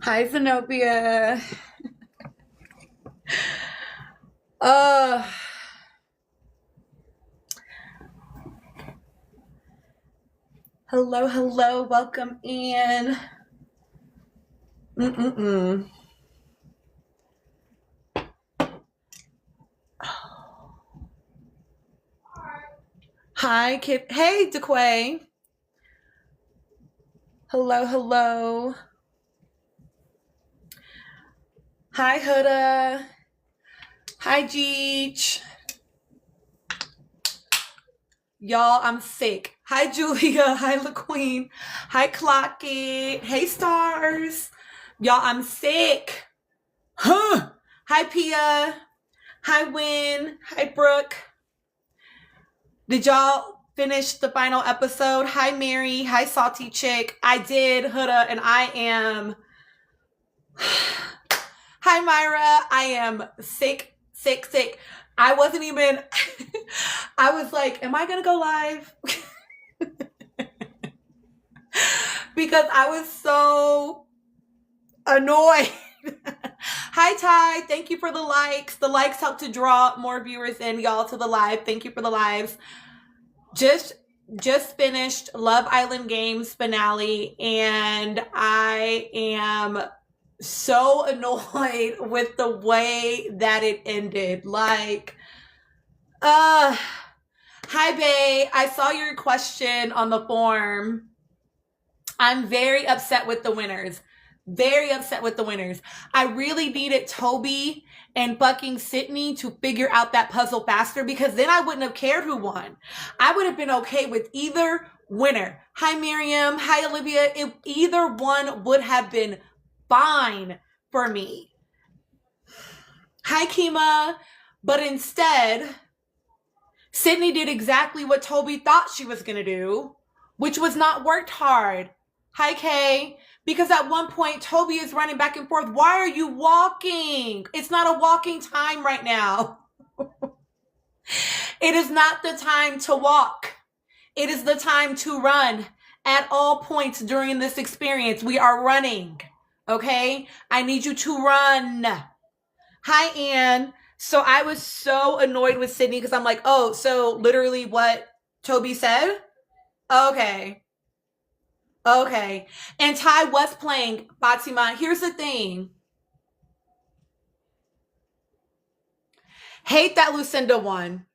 Hi, Zenobia. Uh, hello, welcome in. Mm-mm-mm. Hi, Kip. Hey, DeQuay. Hello. Hi, Huda. Hi, Jeech. Y'all, I'm sick. Hi, Julia. Hi, LaQueen. Hi, Clocky. Hey, Stars. Y'all, I'm sick. Huh. Hi, Pia. Hi, Win. Hi, Brooke. Did y'all finish the final episode? Hi, Mary. Hi, Salty Chick. I did, Huda, and I am. Hi, Myra. I am sick. I wasn't even. I was like, am I going to go live? Because I was so annoyed. Hi, Ty. Thank you for the likes. The likes help to draw more viewers in, y'all, to the live. Thank you for the lives. Just finished Love Island Games finale, and I am so annoyed with the way that it ended. Like, hi Bae, I saw your question on the form. I'm very upset with the winners. Very upset with the winners. I really needed Toby and fucking Sydney to figure out that puzzle faster, because then I wouldn't have cared who won. I would have been okay with either winner. Hi, Miriam. Hi, Olivia. If either one would have been fine for me. Hi, Kima. But instead, Sydney did exactly what Toby thought she was going to do, which was not worked hard. Hi, Kay. Because at one point, Toby is running back and forth. Why are you walking? It's not a walking time right now. It is not the time to walk. It is the time to run. At all points during this experience, we are running. Okay? I need you to run. Hi, Anne. So I was so annoyed with Sydney because I'm like, oh, so literally what Toby said? Okay. And Ty was playing Fatima. Here's the thing. Hate that Lucinda won.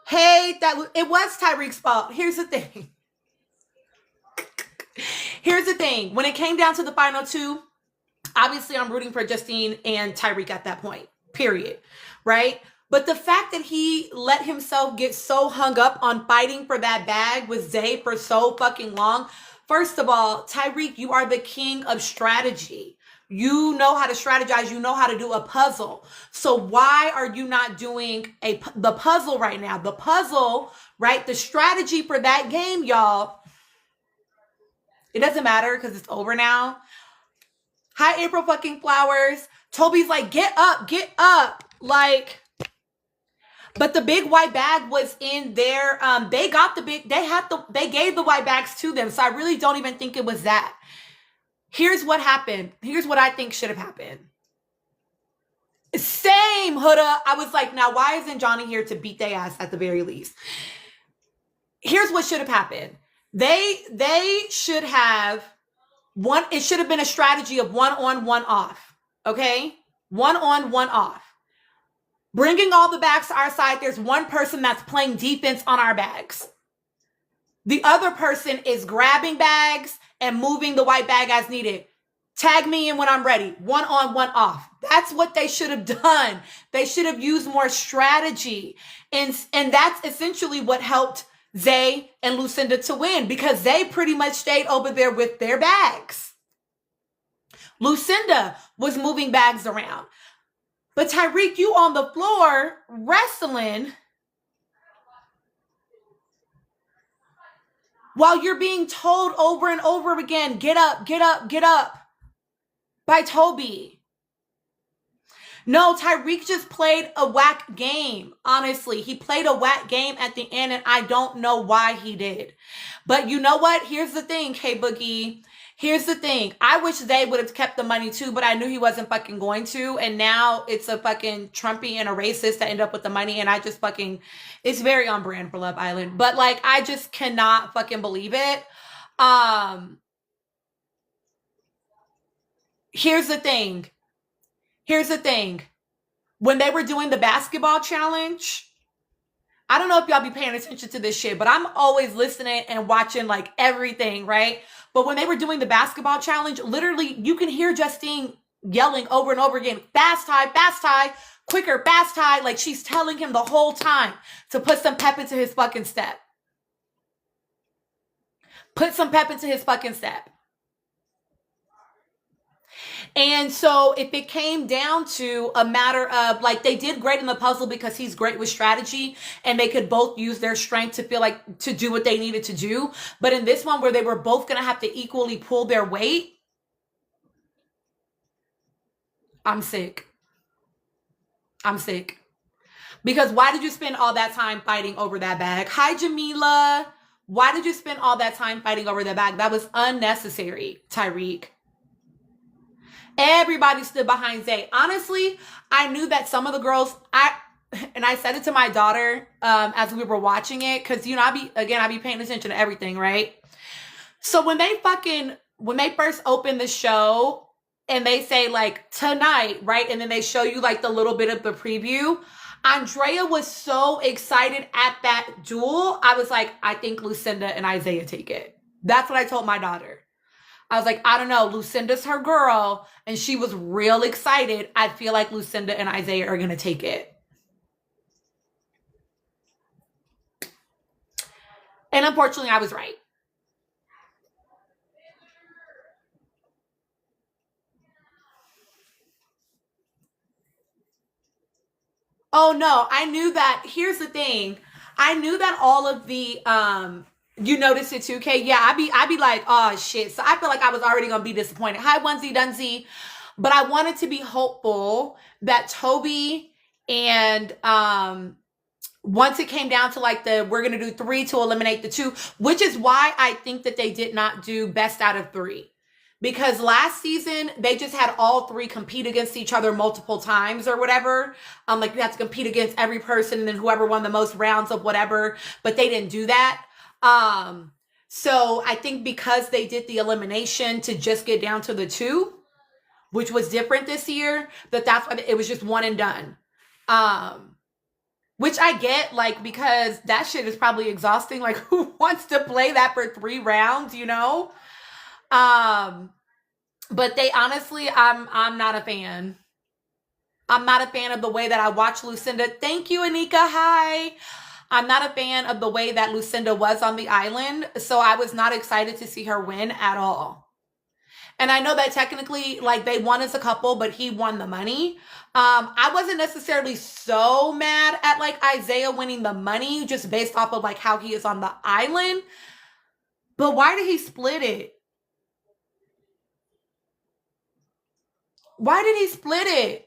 Hate that. It was Tyreek's fault. Here's the thing. When it came down to the final two, obviously I'm rooting for Justine and Tyreek at that point. Period. Right? But the fact that he let himself get so hung up on fighting for that bag with Zay for so fucking long. First of all, Tyreek, you are the king of strategy. You know how to strategize. You know how to do a puzzle. So why are you not doing the puzzle right now? The puzzle, right? The strategy for that game, y'all. It doesn't matter because it's over now. Hi, April fucking Flowers. Toby's like, get up. Like, but the big white bag was in there. They gave the white bags to them. So I really don't even think it was that. Here's what happened. Here's what I think should have happened. Same, Huda. I was like, now why isn't Johnny here to beat their ass at the very least? Here's what should have happened. They should have it should have been a strategy of 1 on, 1 off. Okay? 1 on, 1 off. Bringing all the bags to our side, there's one person that's playing defense on our bags. The other person is grabbing bags and moving the white bag as needed. Tag me in when I'm ready. 1 on, 1 off. That's what they should have done. They should have used more strategy. And that's essentially what helped Zay and Lucinda to win, because they pretty much stayed over there with their bags. Lucinda was moving bags around. But Tyreek, you on the floor wrestling while you're being told over and over again, get up by Toby. No, Tyreek just played a whack game. Honestly, he played a whack game at the end, and I don't know why he did. But you know what? Here's the thing, K Boogie. Here's the thing. I wish they would have kept the money too, but I knew he wasn't fucking going to. And now it's a fucking Trumpy and a racist that end up with the money. And I just fucking, it's very on brand for Love Island. But like, I just cannot fucking believe it. Here's the thing. Here's the thing. When they were doing the basketball challenge, I don't know if y'all be paying attention to this shit, but I'm always listening and watching like everything, right? But when they were doing the basketball challenge, literally you can hear Justine yelling over and over again, fast tie, quicker, fast tie. Like she's telling him the whole time to put some pep into his fucking step. Put some pep into his fucking step. And so if it came down to a matter of like, they did great in the puzzle because he's great with strategy and they could both use their strength to feel like to do what they needed to do. But in this one where they were both going to have to equally pull their weight, I'm sick. I'm sick. Because why did you spend all that time fighting over that bag? Hi, Jamila. Why did you spend all that time fighting over that bag? That was unnecessary, Tyreek. Everybody stood behind Zay. Honestly, I knew that some of the girls, and I said it to my daughter as we were watching it, because, you know, I be paying attention to everything, right? So when they first open the show and they say like tonight, right? And then they show you like the little bit of the preview. Andrea was so excited at that duel. I was like, I think Lucinda and Isaiah take it. That's what I told my daughter. I was like, I don't know. Lucinda's her girl. And she was real excited. I feel like Lucinda and Isaiah are going to take it. And unfortunately, I was right. Oh, no. I knew that. Here's the thing. I knew that all of the... You noticed it too, Kay? Yeah, I be like, oh shit. So I feel like I was already gonna be disappointed. Hi, Onesie Dunsey. But I wanted to be hopeful that Toby and once it came down to like we're gonna do 3 to eliminate the 2, which is why I think that they did not do best out of 3. Because last season, they just had all 3 compete against each other multiple times or whatever. Like you have to compete against every person and then whoever won the most rounds of whatever. But they didn't do that. So I think because they did the elimination to just get down to the 2, which was different this year, that's why it was just one and done. Which I get, like, because that shit is probably exhausting. Like, who wants to play that for 3 rounds, you know? But they honestly, I'm not a fan. I'm not a fan of the way that I watch Lucinda. Thank you, Anika. Hi. I'm not a fan of the way that Lucinda was on the island, so I was not excited to see her win at all. And I know that technically, like, they won as a couple, but he won the money. I wasn't necessarily so mad at, like, Isaiah winning the money just based off of, like, how he is on the island. But why did he split it? Why did he split it?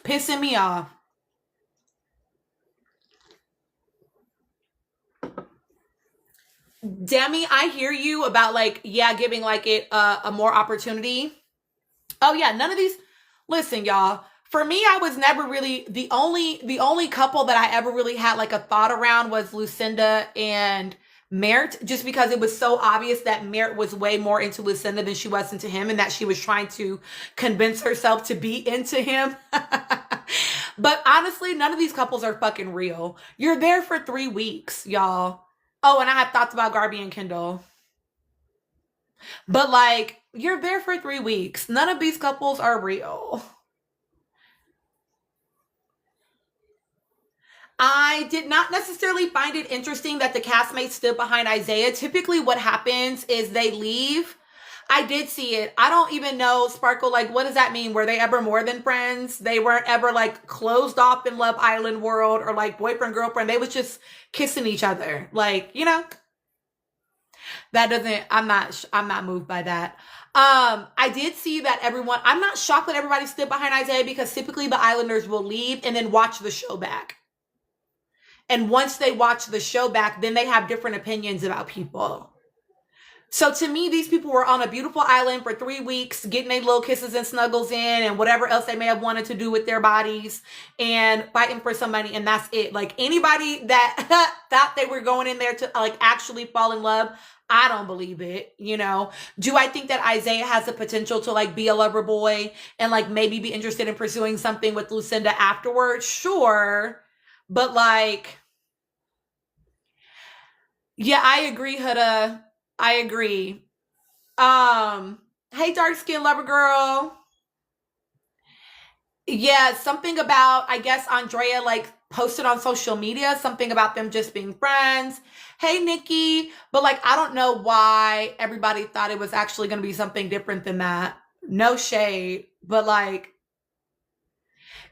Pissing me off. Demi, I hear you about like, yeah, giving like it a more opportunity. Oh yeah, none of these. Listen, y'all. For me, I was never really the only couple that I ever really had like a thought around was Lucinda and Mert, just because it was so obvious that Mert was way more into Lucinda than she was into him, and that she was trying to convince herself to be into him. But honestly, none of these couples are fucking real. You're there for 3 weeks, y'all. Oh, and I had thoughts about Garby and Kendall. But like, you're there for 3 weeks. None of these couples are real. I did not necessarily find it interesting that the castmates stood behind Isaiah. Typically what happens is they leave. I did see it. I don't even know, Sparkle, like, what does that mean? Were they ever more than friends? They weren't ever, like, closed off in Love Island world or, like, boyfriend, girlfriend. They was just kissing each other. Like, you know, that doesn't, I'm not moved by that. I did see that I'm not shocked that everybody stood behind Isaiah because typically the Islanders will leave and then watch the show back. And once they watch the show back, then they have different opinions about people. So to me, these people were on a beautiful island for 3 weeks, getting their little kisses and snuggles in and whatever else they may have wanted to do with their bodies and fighting for some money. And that's it. Like, anybody that thought they were going in there to like actually fall in love, I don't believe it. You know, do I think that Isaiah has the potential to like be a lover boy and like maybe be interested in pursuing something with Lucinda afterwards? Sure. But like, yeah, I agree, Huda. I agree. Hey, dark skin lover girl. Yeah, something about, I guess Andrea like posted on social media, something about them just being friends. Hey, Nikki. But like, I don't know why everybody thought it was actually going to be something different than that. No shade. But like,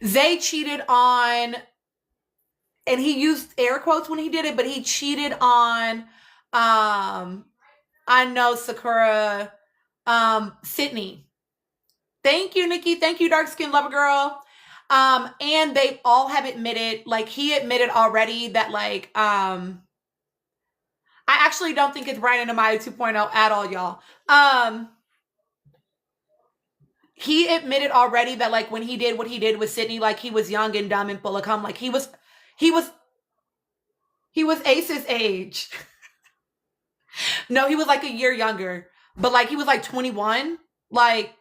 Zay cheated on, and he used air quotes when he did it, but he cheated on, I know, Sakura, Sydney. Thank you, Nikki. Thank you, dark skin lover girl. And they all have admitted, like he admitted already that like, I actually don't think it's Brian and Amaya 2.0 at all, y'all. He admitted already that like when he did what he did with Sydney, like he was young and dumb and full of cum. Like he was Ace's age. No, he was like a year younger, but like he was like 21. Like,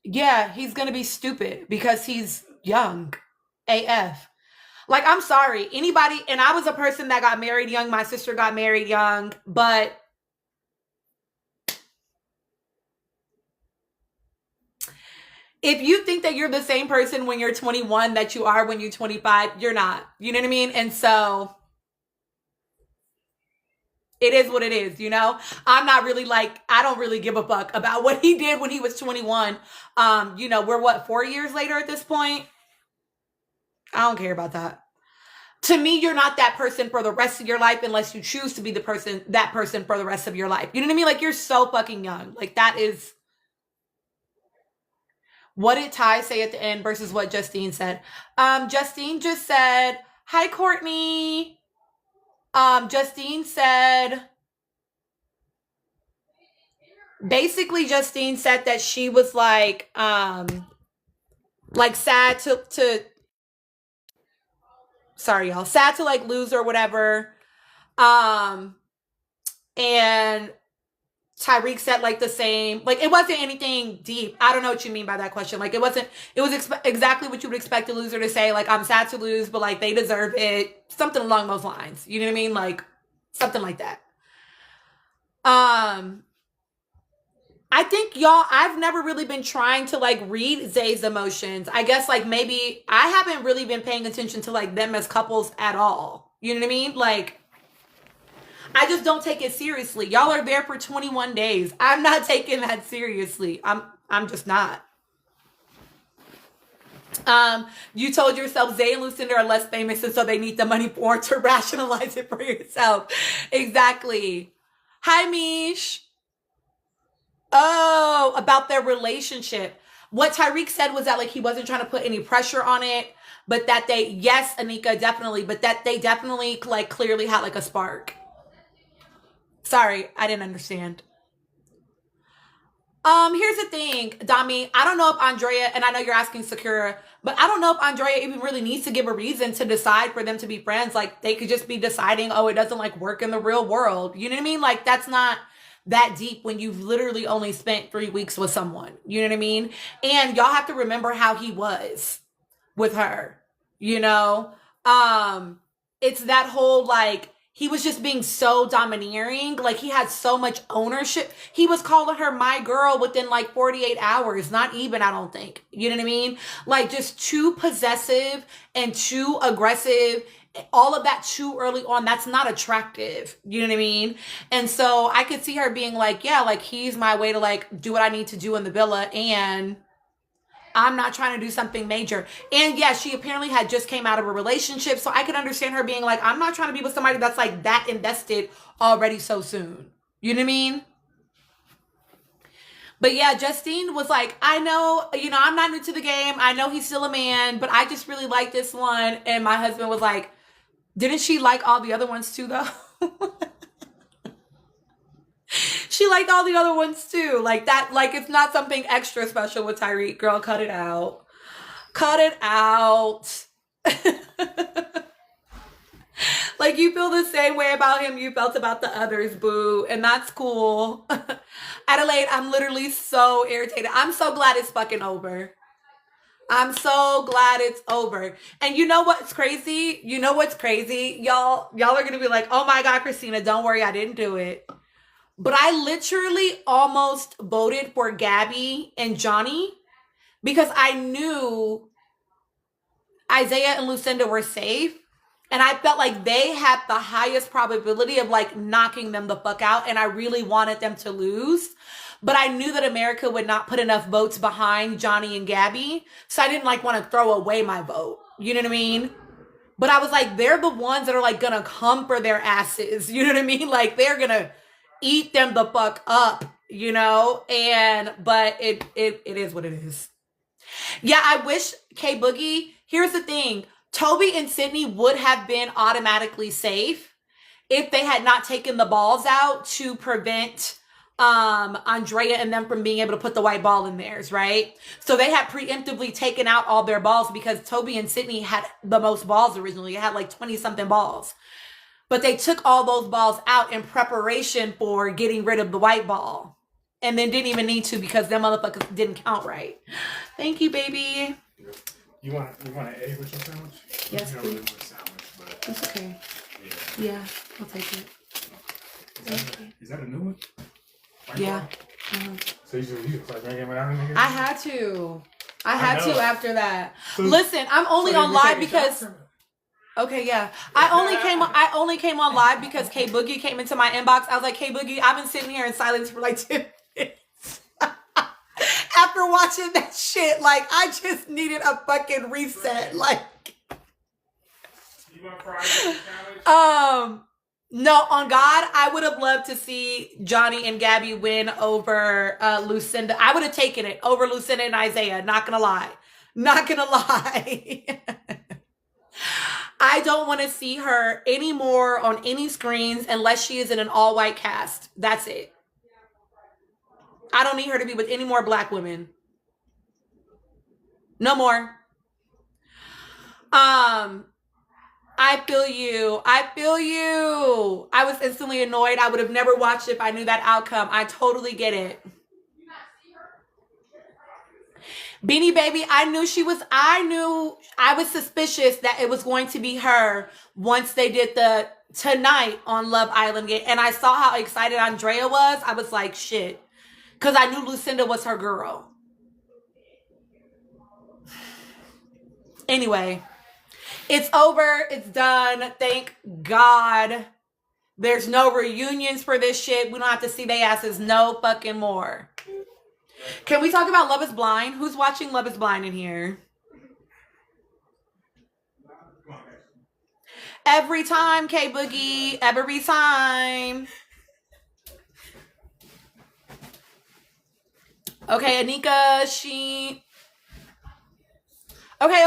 yeah, he's gonna be stupid because he's young AF. Like, I'm sorry, anybody, and I was a person that got married young. My sister got married young, but if you think that you're the same person when you're 21 that you are when you're 25, you're not. You know what I mean? And so it is what it is, you know? I'm not really like, I don't really give a fuck about what he did when he was 21. You know, we're what, 4 years later at this point? I don't care about that. To me, you're not that person for the rest of your life unless you choose to be that person for the rest of your life. You know what I mean? Like, you're so fucking young. Like, that is... What did Ty say at the end versus what Justine said? Justine just said, hi, Courtney. Justine said, basically Justine said that she was like sad to sorry y'all, sad to like lose or whatever. And Tyreek said like the same, like it wasn't anything deep. I don't know what you mean by that question. Like it was exactly what you would expect a loser to say. Like, I'm sad to lose, but like they deserve it. Something along those lines. You know what I mean? Like something like that. I think y'all, I've never really been trying to like read Zay's emotions. I guess like maybe I haven't really been paying attention to like them as couples at all. You know what I mean? Like, I just don't take it seriously. Y'all are there for 21 days. I'm not taking that seriously. I'm just not. You told yourself Zay and Lucinda are less famous, and so they need the money more to rationalize it for yourself. Exactly. Hi, Mish. Oh, about their relationship. What Tyreek said was that like he wasn't trying to put any pressure on it, but that they, yes, Anika, definitely, but that they definitely like clearly had like a spark. Sorry, I didn't understand. Here's the thing, Dami. I don't know if Andrea, and I know you're asking Sakura, but I don't know if Andrea even really needs to give a reason to decide for them to be friends. Like, they could just be deciding, oh, it doesn't like work in the real world. You know what I mean? Like, that's not that deep when you've literally only spent 3 weeks with someone. You know what I mean? And y'all have to remember how he was with her, you know? It's that whole like, he was just being so domineering. Like, he had so much ownership. He was calling her my girl within like 48 hours. Not even, I don't think. You know what I mean? Like, just too possessive and too aggressive. All of that too early on. That's not attractive. You know what I mean? And so I could see her being like, yeah, like he's my way to like do what I need to do in the villa. And I'm not trying to do something major. And yeah, she apparently had just came out of a relationship. So I could understand her being like, I'm not trying to be with somebody that's like that invested already so soon. You know what I mean? But yeah, Justine was like, I know, you know, I'm not new to the game. I know he's still a man, but I just really like this one. And my husband was like, Didn't she like all the other ones too, though? She liked all the other ones too. Like that, like it's not something extra special with Tyreek. Girl, cut it out. Cut it out. Like you feel the same way about him you felt about the others, boo. And that's cool. Adelaide, I'm literally so irritated. I'm so glad it's fucking over. I'm so glad it's over. And you know what's crazy? You know what's crazy? Y'all are gonna be like, oh my God, Christina, don't worry, I didn't do it. But I literally almost voted for Gabby and Johnny because I knew Isaiah and Lucinda were safe. And I felt like they had the highest probability of like knocking them the fuck out. And I really wanted them to lose. But I knew that America would not put enough votes behind Johnny and Gabby. So I didn't like want to throw away my vote. You know what I mean? But I was like, they're the ones that are like gonna come for their asses. You know what I mean? Like they're gonna eat them the fuck up, you know? But it is what it is. Yeah, I wish K Boogie, here's the thing. Toby and Sydney would have been automatically safe if they had not taken the balls out to prevent Andrea and them from being able to put the white ball in theirs, right? So they had preemptively taken out all their balls because Toby and Sydney had the most balls originally. It had like 20 something balls. But they took all those balls out in preparation for getting rid of the white ball. And then didn't even need to because them motherfuckers didn't count right. Thank you, baby. You want an egg with your sandwich? Yes, please. Sandwich, but That's okay. Yeah, I'll take it. Is that a new one? Yeah. So you just like making it without anything? I had to. I had to after that. So, listen, I'm only on live because. Okay, yeah. I only came on live because K Boogie came into my inbox. I was like, K Boogie, I've been sitting here in silence for like 2 minutes. After watching that shit, like I just needed a fucking reset. Like you want fries sandwich? No, on God, I would have loved to see Johnny and Gabby win over Lucinda. I would have taken it over Lucinda and Isaiah. Not gonna lie. Not gonna lie. I don't want to see her anymore on any screens unless she is in an all-white cast. That's it. I don't need her to be with any more black women. No more. I feel you. I feel you. I was instantly annoyed. I would have never watched it if I knew that outcome. I totally get it. Beanie Baby, I was suspicious that it was going to be her once they did the tonight on Love Island game. And I saw how excited Andrea was. I was like, shit. Because I knew Lucinda was her girl. Anyway, it's over. It's done. Thank God. There's no reunions for this shit. We don't have to see their asses no fucking more. Can we talk about Love is Blind? Who's watching Love is Blind in here? Every time, K Boogie. Every time. Okay, Anika, she... Okay.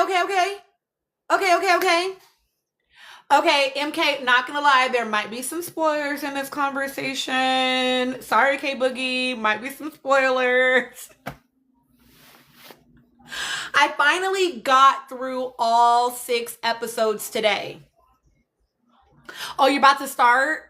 Okay, MK, not gonna lie, there might be some spoilers in this conversation. Sorry, K Boogie, might be some spoilers. I finally got through all 6 episodes today. Oh, you're about to start?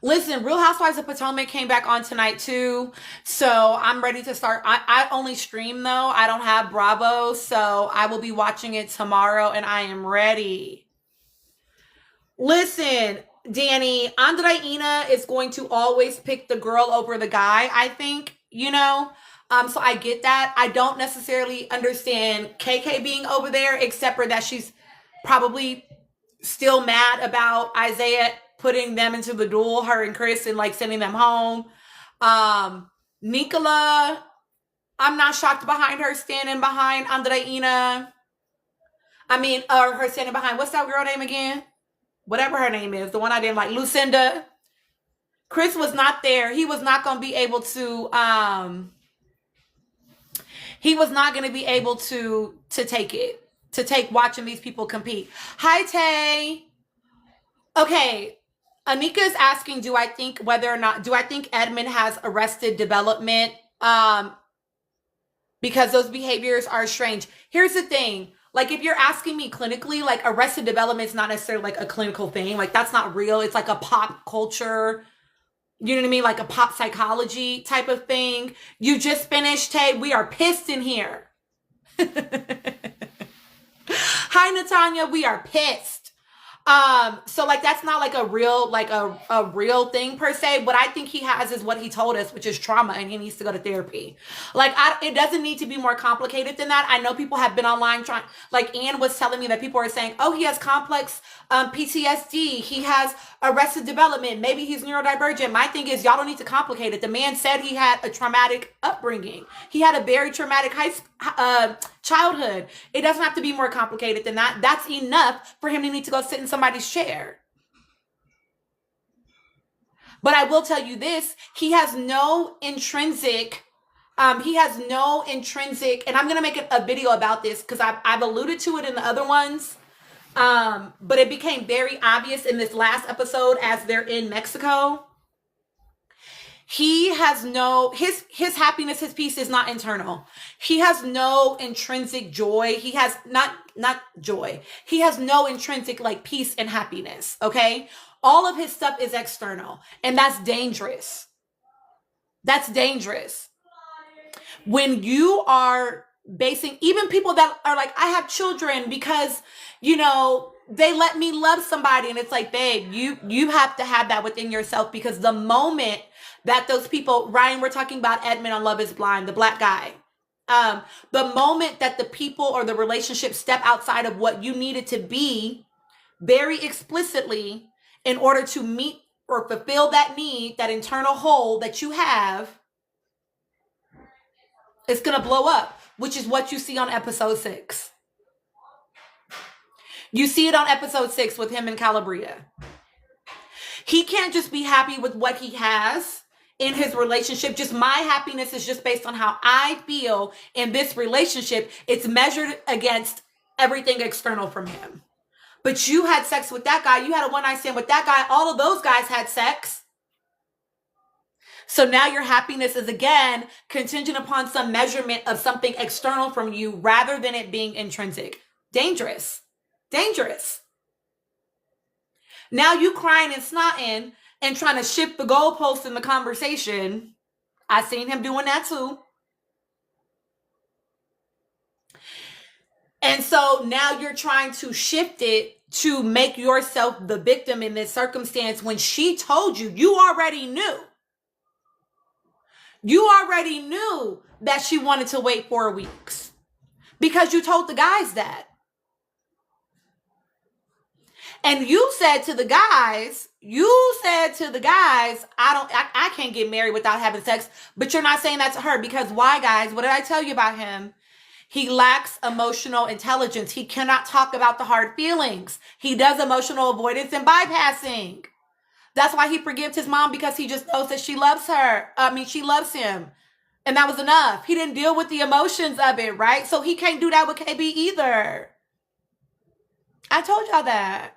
Listen, Real Housewives of Potomac came back on tonight too. So I'm ready to start. I only stream though. I don't have Bravo. So I will be watching it tomorrow and I am ready. Listen, Danny, Andreina is going to always pick the girl over the guy, I think, you know? So I get that. I don't necessarily understand KK being over there, except for that she's probably still mad about Isaiah putting them into the duel, her and Chris, and like sending them home. Nicola, I'm not shocked behind her standing behind Andreina. Or her standing behind, what's that girl name again? Whatever her name is, the one I didn't like, Lucinda. Chris was not there. He was not going to be able to, take it, to take watching these people compete. Hi, Tay. Okay. Anika is asking, do I think Edmund has arrested development? Because those behaviors are strange. Here's the thing. Like, if you're asking me clinically, like, arrested development is not necessarily like a clinical thing. Like, that's not real. It's like a pop culture, you know what I mean? Like a pop psychology type of thing. You just finished, Tay. We are pissed in here. Hi, Natanya. We are pissed. So like that's not like a real real thing per se. What I think he has is what he told us, which is trauma, and he needs to go to therapy. Like it doesn't need to be more complicated than that. I know people have been online trying, like Ann was telling me that people are saying, oh, he has complex PTSD, he has arrested development, maybe he's neurodivergent. My thing is, y'all don't need to complicate it. The man said he had a traumatic upbringing. He had a very traumatic childhood. It doesn't have to be more complicated than that. That's enough for him to need to go sit in somebody's chair. But I will tell you this, he has no intrinsic, and I'm going to make a video about this because I've alluded to it in the other ones. But it became very obvious in this last episode as they're in Mexico. He has his happiness, his peace is not internal. He has no intrinsic joy. He has not joy. He has no intrinsic like peace and happiness. Okay. All of his stuff is external, and that's dangerous. That's dangerous. When you are basing, even people that are like, I have children because, you know, they let me love somebody. And it's like, babe, you have to have that within yourself, because the moment that those people, Ryan, we're talking about Edmund on Love is Blind, the black guy. The moment that the people or the relationship step outside of what you needed to be very explicitly in order to meet or fulfill that need, that internal hole that you have, it's going to blow up, which is what you see on episode 6. You see it on episode 6 with him and Calabria. He can't just be happy with what he has in his relationship. Just my happiness is just based on how I feel in this relationship. It's measured against everything external from him. But you had sex with that guy. You had a one-night stand with that guy. All of those guys had sex. So now your happiness is again contingent upon some measurement of something external from you rather than it being intrinsic. Dangerous. Dangerous. Now you crying and snotting and trying to shift the goalposts in the conversation. I seen him doing that too. And so now you're trying to shift it to make yourself the victim in this circumstance when she told you, you already knew. You already knew that she wanted to wait 4 weeks because you told the guys that. And you said to the guys, I can't get married without having sex. But you're not saying that to her because why, guys? What did I tell you about him? He lacks emotional intelligence. He cannot talk about the hard feelings. He does emotional avoidance and bypassing. That's why he forgives his mom, because he just knows that she loves her. She loves him. And that was enough. He didn't deal with the emotions of it, right? So he can't do that with KB either. I told y'all that.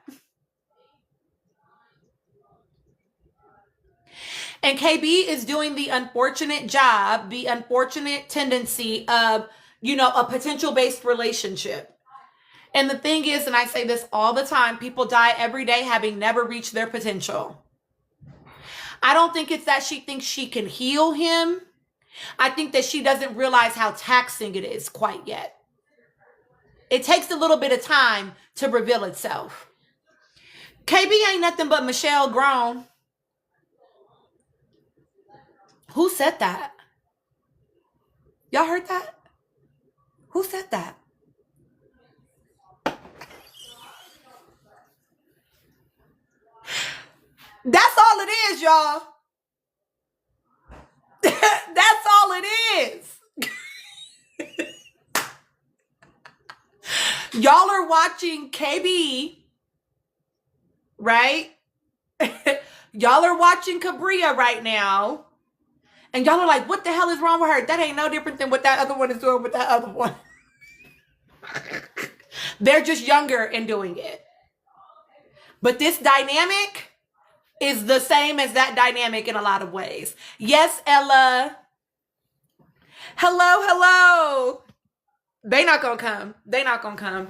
And KB is doing the unfortunate job, the unfortunate tendency of, a potential-based relationship. And the thing is, and I say this all the time, people die every day having never reached their potential. I don't think it's that she thinks she can heal him. I think that she doesn't realize how taxing it is quite yet. It takes a little bit of time to reveal itself. KB ain't nothing but Michelle grown. Who said that? Y'all heard that? Who said that? That's all it is, y'all. That's all it is. Y'all are watching KB, right? Y'all are watching Cabria right now. And y'all are like, what the hell is wrong with her? That ain't no different than what that other one is doing with that other one. They're just younger in doing it. But this dynamic is the same as that dynamic in a lot of ways. Yes, Ella. Hello, hello. They not gonna come. They not gonna come.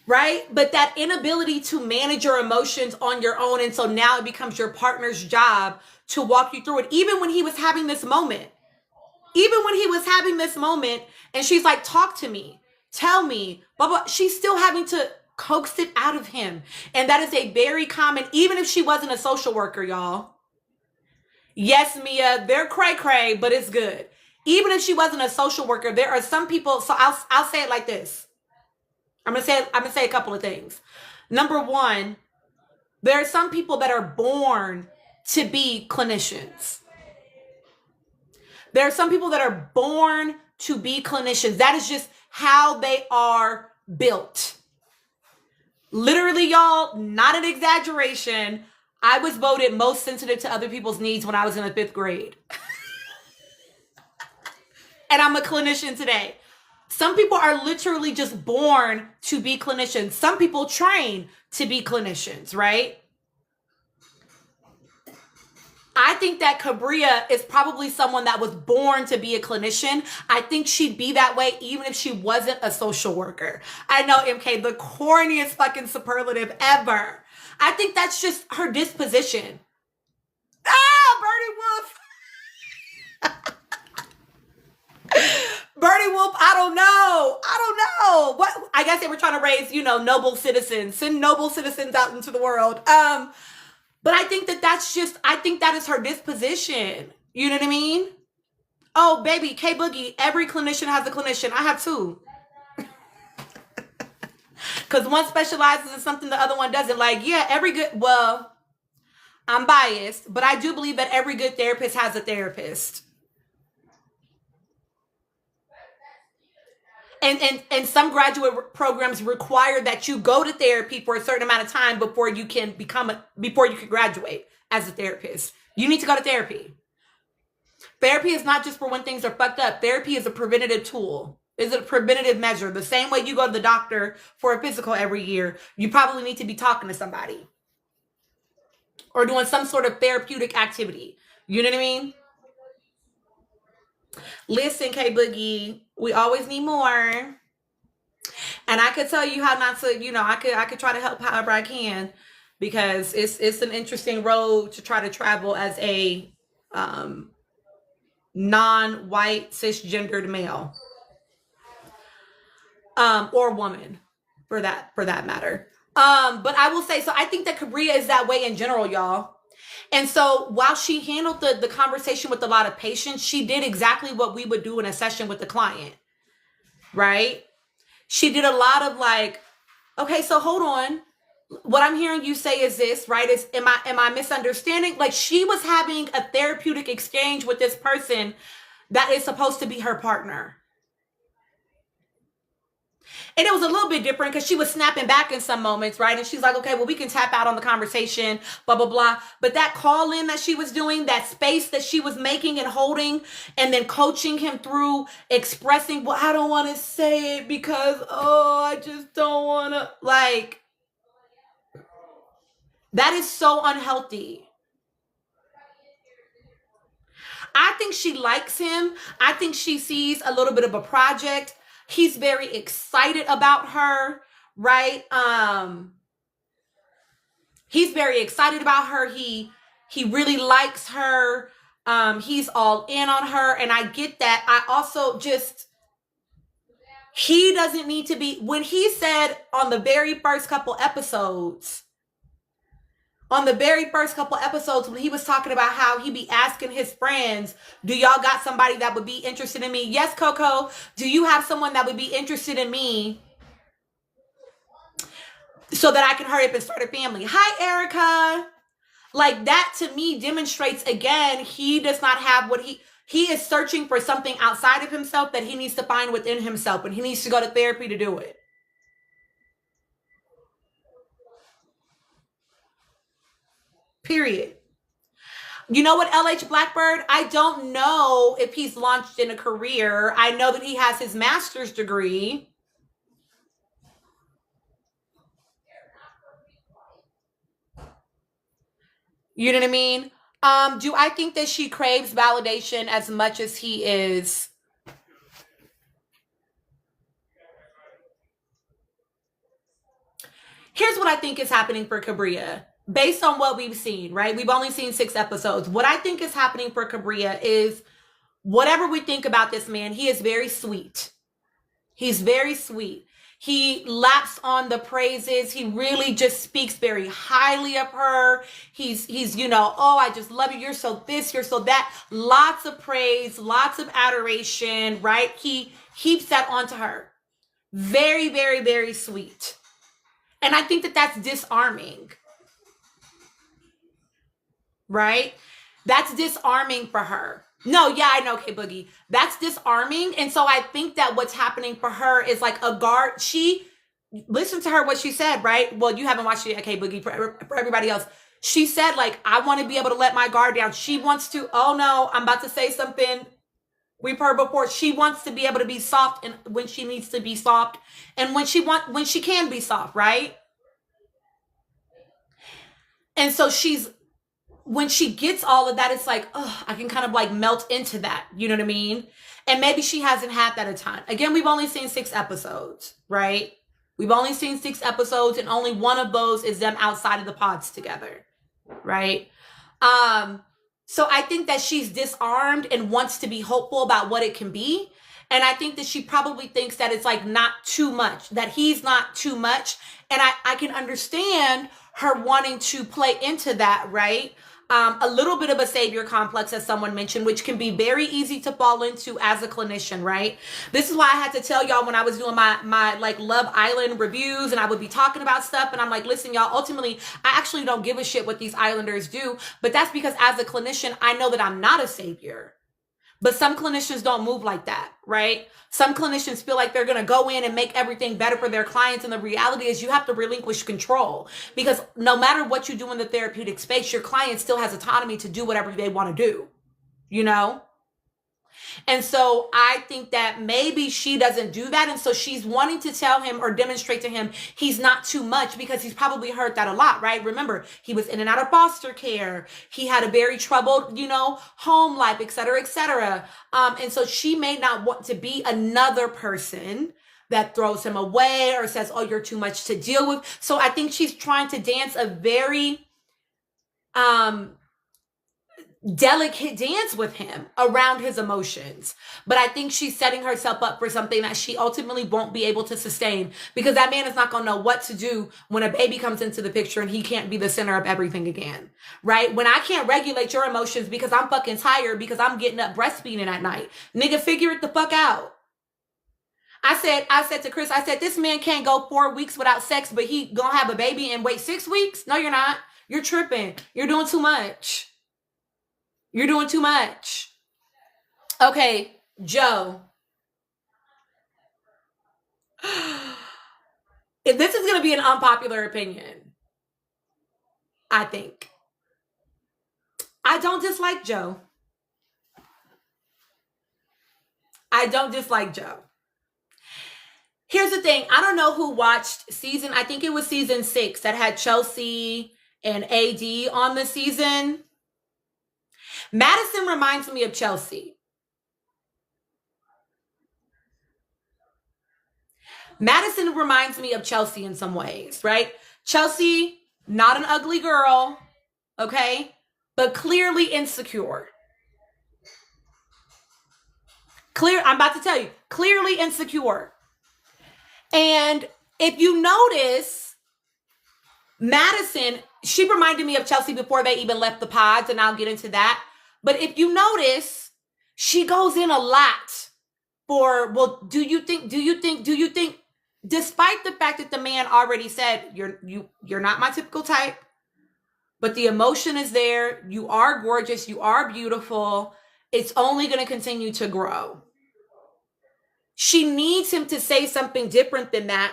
Right? But that inability to manage your emotions on your own. And so now it becomes your partner's job to walk you through it. Even when he was having this moment. Even when he was having this moment and she's like, talk to me. Tell me. Blah, blah. She's still having to coax it out of him. And that is a very common, even if she wasn't a social worker, y'all. Yes, Mia, they're cray-cray, but it's good. Even if she wasn't a social worker, there are some people, so I'll say it like this. I'm gonna say a couple of things. Number one, there are some people that are born to be clinicians. There are some people that are born to be clinicians. That is just how they are built. Literally, y'all, not an exaggeration. I was voted most sensitive to other people's needs when I was in the 5th grade. And I'm a clinician today. Some people are literally just born to be clinicians. Some people train to be clinicians, right? I think that Cabria is probably someone that was born to be a clinician. I think she'd be that way even if she wasn't a social worker. I know, MK, the corniest fucking superlative ever. I think that's just her disposition. Birdie Wolf. Birdie Wolf, I don't know. What? I guess they were trying to raise, noble citizens. Send noble citizens out into the world. But I think I think that is her disposition. You know what I mean? Oh, baby, K-Boogie, every clinician has a clinician. I have two. Because one specializes in something the other one doesn't. I'm biased, but I do believe that every good therapist has a therapist. And some graduate programs require that you go to therapy for a certain amount of time before you can graduate as a therapist. You need to go to therapy. Therapy is not just for when things are fucked up. Therapy is a preventative tool. It's a preventative measure. The same way you go to the doctor for a physical every year, you probably need to be talking to somebody or doing some sort of therapeutic activity. You know what I mean? Listen, K-Boogie, we always need more. And I could tell you how not to, I could try to help however I can, because it's an interesting road to try to travel as a non-white cisgendered male. Or woman for that matter. But I will say, so I think that Cabria is that way in general, y'all. And so while she handled the conversation with a lot of patience, she did exactly what we would do in a session with the client, right? She did a lot of like, okay, so hold on. What I'm hearing you say is this, right? Am I misunderstanding? Like, she was having a therapeutic exchange with this person that is supposed to be her partner. And it was a little bit different because she was snapping back in some moments, right? And she's like, okay, well, we can tap out on the conversation, blah, blah, blah. But that call in that she was doing, that space that she was making and holding, and then coaching him through expressing, well, I don't want to say it because, I just don't want to, like, that is so unhealthy. I think she likes him. I think she sees a little bit of a project. He's very excited about her, right? He's very excited about her. He really likes her. He's all in on her. And I get that. I also he doesn't need to be, when he said on the very first couple episodes, when he was talking about how he be asking his friends, do y'all got somebody that would be interested in me? Yes, Coco. Do you have someone that would be interested in me so that I can hurry up and start a family? Hi, Erica. Like, that to me demonstrates, again, he does not have what he is searching for something outside of himself that he needs to find within himself, and he needs to go to therapy to do it. Period. You know what, LH Blackbird? I don't know if he's launched in a career. I know that he has his master's degree. You know what I mean? Do I think that she craves validation as much as he is? Here's what I think is happening for Cabria. Based on what we've seen, right? We've only seen 6 episodes. What I think is happening for Cabria is, whatever we think about this man, he is very sweet. He's very sweet. He laps on the praises. He really just speaks very highly of her. He's, oh, I just love you. You're so this, you're so that. Lots of praise, lots of adoration, right? He heaps that onto her. Very, very, very sweet. And I think that that's disarming, right? That's disarming for her. No, yeah, I know, K-Boogie. That's disarming. And so I think that what's happening for her is like a guard. Listen to her, what she said, right? Well, you haven't watched it yet, K-Boogie, for everybody else. She said, like, I want to be able to let my guard down. She wants to, oh no, I'm about to say something we've heard before. She wants to be able to be soft and when she needs to be soft and when she can be soft, right? And so when she gets all of that, it's like, oh, I can kind of like melt into that. You know what I mean? And maybe she hasn't had that a ton. Again, we've only seen 6 episodes, right? We've only seen 6 episodes and only one of those is them outside of the pods together, right? So I think that she's disarmed and wants to be hopeful about what it can be. And I think that she probably thinks that it's like not too much, that he's not too much. And I can understand her wanting to play into that, right? A little bit of a savior complex, as someone mentioned, which can be very easy to fall into as a clinician, right? This is why I had to tell y'all when I was doing my like Love Island reviews and I would be talking about stuff and I'm like, listen, y'all, ultimately, I actually don't give a shit what these Islanders do, but that's because as a clinician, I know that I'm not a savior. But some clinicians don't move like that, right? Some clinicians feel like they're going to go in and make everything better for their clients. And the reality is you have to relinquish control because no matter what you do in the therapeutic space, your client still has autonomy to do whatever they want to do, you know? And so I think that maybe she doesn't do that. And so she's wanting to tell him or demonstrate to him he's not too much because he's probably heard that a lot, right? Remember, he was in and out of foster care. He had a very troubled, home life, et cetera, et cetera. And so she may not want to be another person that throws him away or says, oh, you're too much to deal with. So I think she's trying to dance a very, delicate dance with him around his emotions. But I think she's setting herself up for something that she ultimately won't be able to sustain because that man is not going to know what to do when a baby comes into the picture and he can't be the center of everything again, right? When I can't regulate your emotions because I'm fucking tired because I'm getting up breastfeeding at night, nigga, figure it the fuck out. I said to Chris, this man can't go 4 weeks without sex, but he gonna have a baby and wait 6 weeks? No, you're not. You're tripping. You're doing too much. You're doing too much. Okay, Joe. If this is going to be an unpopular opinion, I think. I don't dislike Joe. I don't dislike Joe. Here's the thing. I don't know who watched I think it was season 6 that had Chelsea and AD on the season. Madison reminds me of Chelsea. Madison reminds me of Chelsea in some ways, right? Chelsea, not an ugly girl, okay? But clearly insecure. I'm about to tell you, clearly insecure. And if you notice, Madison, she reminded me of Chelsea before they even left the pods, and I'll get into that. But if you notice, she goes in a lot for, well, do you think, despite the fact that the man already said, you're not my typical type, but the emotion is there. You are gorgeous. You are beautiful. It's only going to continue to grow. She needs him to say something different than that,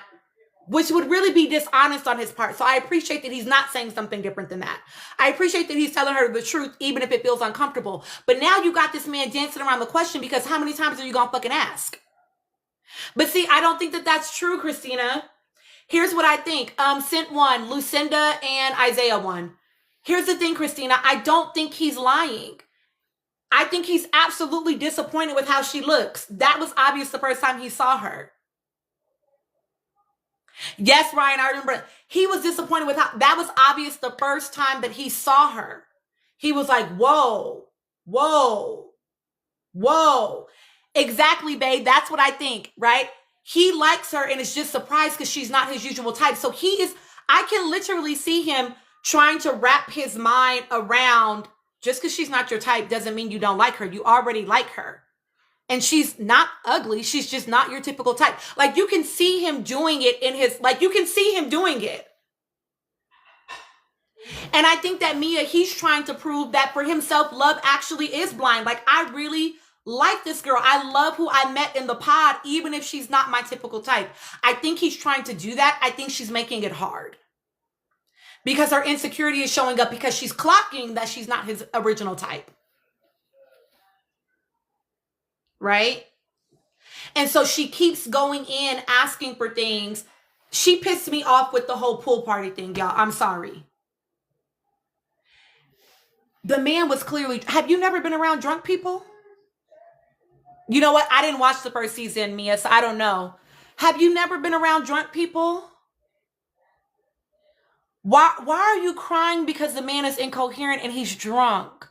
which would really be dishonest on his part. So I appreciate that he's not saying something different than that. I appreciate that he's telling her the truth, even if it feels uncomfortable. But now you got this man dancing around the question because how many times are you going to fucking ask? But see, I don't think that that's true, Christina. Here's what I think. Scent 1, Lucinda and Isaiah 1. Here's the thing, Christina. I don't think he's lying. I think he's absolutely disappointed with how she looks. That was obvious the first time he saw her. Yes, Ryan, I remember. He was disappointed with how, that was obvious the first time that he saw her. He was like, whoa, whoa, whoa. Exactly, babe. That's what I think, right? He likes her and is just surprised because she's not his usual type. So I can literally see him trying to wrap his mind around, just because she's not your type doesn't mean you don't like her. You already like her. And she's not ugly. She's just not your typical type. Like, you can see him doing it you can see him doing it. And I think that Mia, he's trying to prove that for himself, love actually is blind. Like, I really like this girl. I love who I met in the pod, even if she's not my typical type. I think he's trying to do that. I think she's making it hard. Because her insecurity is showing up because she's clocking that she's not his original type. Right? And so she keeps going in, asking for things. She pissed me off with the whole pool party thing, y'all. I'm sorry. The man was clearly... Have you never been around drunk people? You know what? I didn't watch the first season, Mia, so I don't know. Have you never been around drunk people? Why are you crying because the man is incoherent and he's drunk?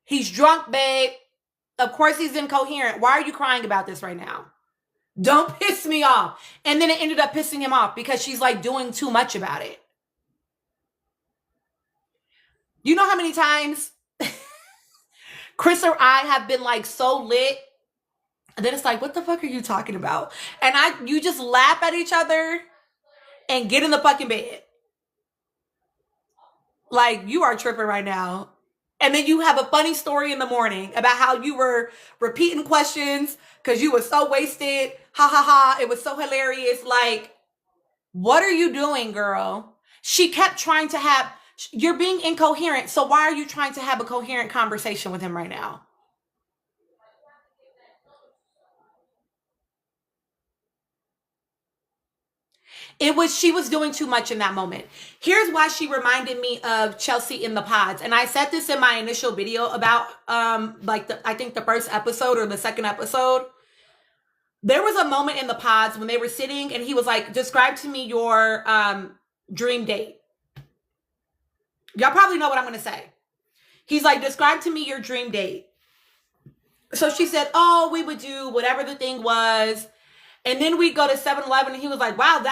He's drunk, babe. Of course he's incoherent. Why are you crying about this right now? Don't piss me off. And then it ended up pissing him off because she's like doing too much about it. You know how many times Chris or I have been like so lit, and then it's like, what the fuck are you talking about? And you just laugh at each other and get in the fucking bed. Like, you are tripping right now. And then you have a funny story in the morning about how you were repeating questions because you were so wasted. Ha ha ha. It was so hilarious. Like, what are you doing, girl? She kept trying to have... You're being incoherent. So why are you trying to have a coherent conversation with him right now? She was doing too much in that moment. Here's why she reminded me of Chelsea in the pods. And I said this in my initial video about I think the first episode or the second episode. There was a moment in the pods when they were sitting and he was like, describe to me your dream date. Y'all probably know what I'm going to say. He's like, describe to me your dream date. So she said, oh, we would do whatever the thing was. And then we'd go to 7-Eleven and he was like, wow,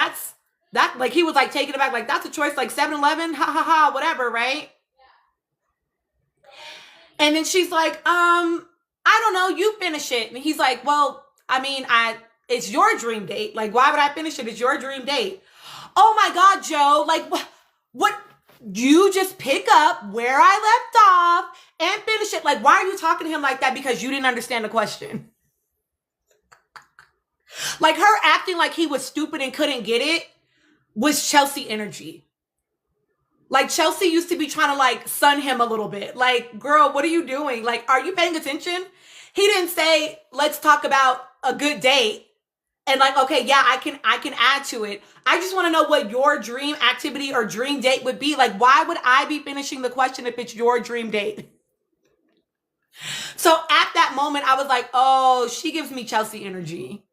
like he was like taken aback. Like, that's a choice, like 7-Eleven, ha ha ha, whatever, right? And then she's like, I don't know, you finish it. And he's like, well, I mean, it's your dream date. Like, why would I finish it? It's your dream date. Oh my God, Joe, like what? You just pick up where I left off and finish it. Like, why are you talking to him like that? Because you didn't understand the question. Like, her acting like he was stupid and couldn't get it was Chelsea energy. Like, Chelsea used to be trying to like sun him a little bit. Like, girl, what are you doing? Like, are you paying attention? He didn't say, let's talk about a good date. And like, okay, yeah, I can add to it. I just want to know what your dream activity or dream date would be. Like, why would I be finishing the question if it's your dream date? So at that moment, I was like, oh, she gives me Chelsea energy.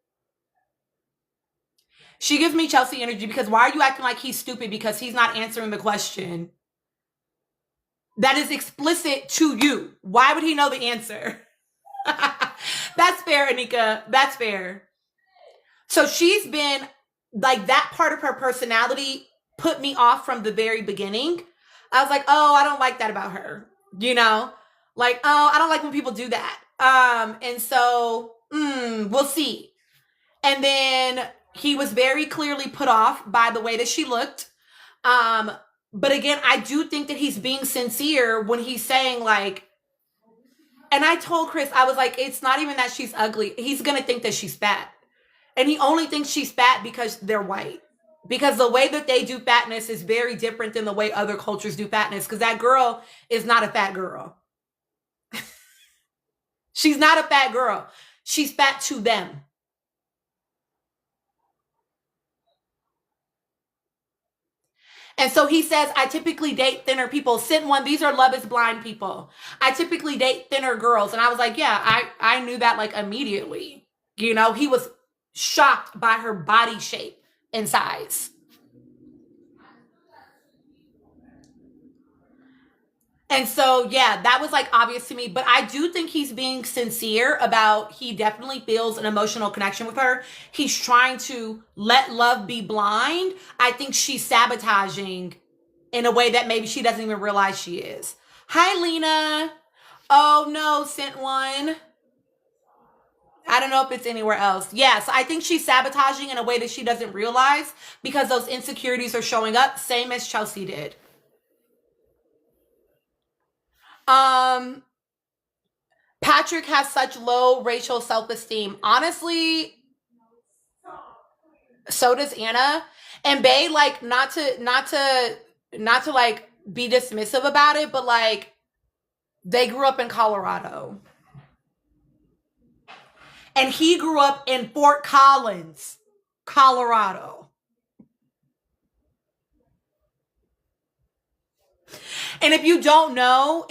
She gives me Chelsea energy because why are you acting like he's stupid because he's not answering the question that is explicit to you? Why would he know the answer? That's fair, Anika. That's fair. So she's been like, that part of her personality put me off from the very beginning. I was like, oh, I don't like that about her. You know, like, oh, I don't like when people do that. And so we'll see. And then he was very clearly put off by the way that she looked. But again, I do think that he's being sincere when he's saying like, and I told Chris, I was like, it's not even that she's ugly. He's going to think that she's fat. And he only thinks she's fat because they're white. Because the way that they do fatness is very different than the way other cultures do fatness. Because that girl is not a fat girl. She's not a fat girl. She's fat to them. And so he says, I typically date thinner people. Sent one, these are Love is Blind people. I typically date thinner girls. And I was like, yeah, I knew that like immediately. You know, he was shocked by her body shape and size. And so, yeah, that was like obvious to me. But I do think he's being sincere about he definitely feels an emotional connection with her. He's trying to let love be blind. I think she's sabotaging in a way that maybe she doesn't even realize she is. Hi, Lena. Oh, no, sent one. I don't know if it's anywhere else. Yes, I think she's sabotaging in a way that she doesn't realize because those insecurities are showing up, same as Chelsea did. Patrick has such low racial self-esteem. Honestly, so does Anna. And Bay, like, not to like be dismissive about it, but like they grew up in Colorado. And he grew up in Fort Collins, Colorado. And if you don't know,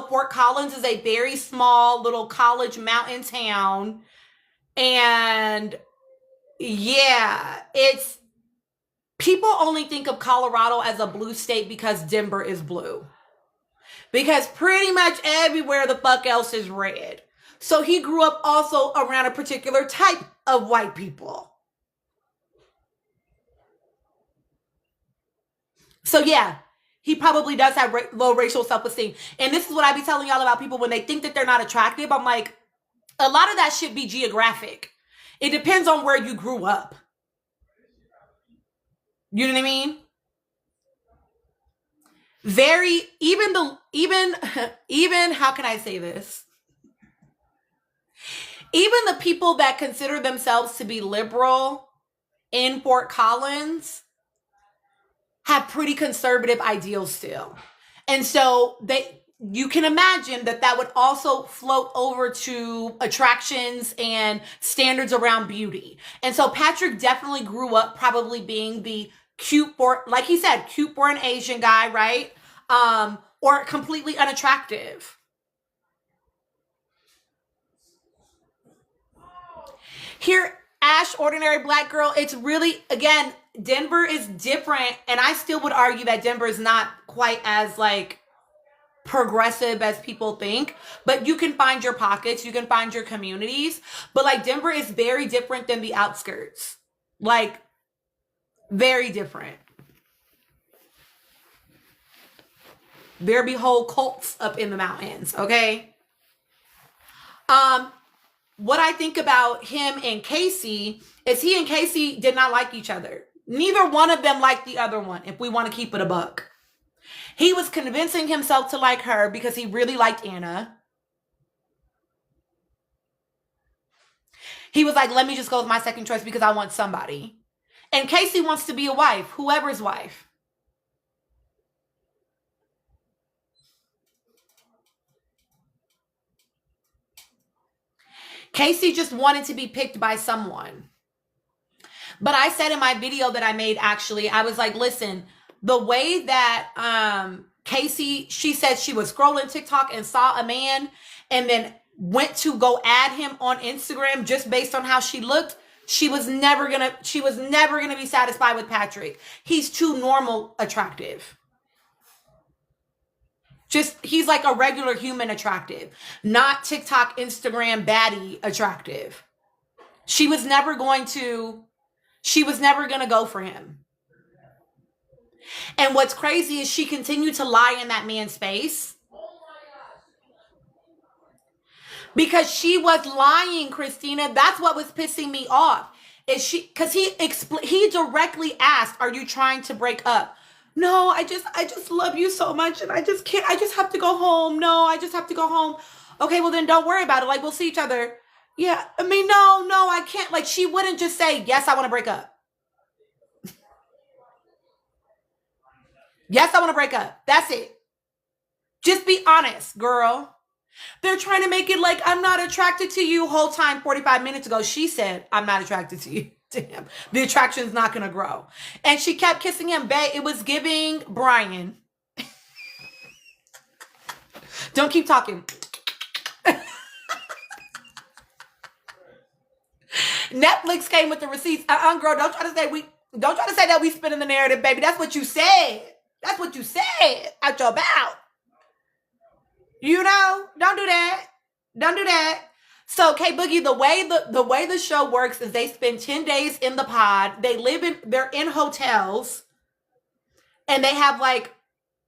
Fort Collins is a very small little college mountain town. And yeah, it's people only think of Colorado as a blue state because Denver is blue. Because pretty much everywhere the fuck else is red. So he grew up also around a particular type of white people. So yeah, he probably does have low racial self-esteem. And this is what I be telling y'all about people when they think that they're not attractive. I'm like, a lot of that should be geographic. It depends on where you grew up. You know what I mean? Even how can I say this? Even the people that consider themselves to be liberal in Fort Collins have pretty conservative ideals still. And so you can imagine that would also float over to attractions and standards around beauty. And so Patrick definitely grew up probably being the cute for, like he said, cute for an Asian guy, right? Or completely unattractive. Here, Ash, ordinary black girl, it's really, again, Denver is different. And I still would argue that Denver is not quite as like progressive as people think, but you can find your pockets, you can find your communities. But like Denver is very different than the outskirts. Like very different. There be whole cults up in the mountains, okay? What I think about him and Casey is he and Casey did not like each other. Neither one of them liked the other one, if we want to keep it a buck. He was convincing himself to like her because he really liked Anna. He was like, let me just go with my second choice because I want somebody. And Casey wants to be a wife, whoever's wife. Casey just wanted to be picked by someone. But I said in my video that I made, actually, I was like, listen, the way that Casey, she said she was scrolling TikTok and saw a man and then went to go add him on Instagram just based on how she looked. She was never gonna be satisfied with Patrick. He's too normal attractive. Just, he's like a regular human attractive, not TikTok, Instagram baddie attractive. She was never going to go for him. And what's crazy is she continued to lie in that man's face. Because she was lying, Christina. That's what was pissing me off. Because he directly asked, are you trying to break up? No, I just love you so much and I just have to go home. No, I just have to go home. Okay, well then don't worry about it. Like, we'll see each other. Yeah, I mean, no, I can't. Like, she wouldn't just say, yes, I want to break up. Yes, I want to break up. That's it. Just be honest, girl. They're trying to make it like I'm not attracted to you. Whole time 45 minutes ago, she said, I'm not attracted to you. To him. The attraction's not going to grow. And she kept kissing him. Babe, it was giving Brian. Don't keep talking. Netflix came with the receipts. Girl, don't try to say that we spinning the narrative, baby. That's what you said. That's what you said out your mouth. You know, don't do that. Don't do that. So, K Boogie, the way the show works is they spend 10 days in the pod. They're in hotels, and they have like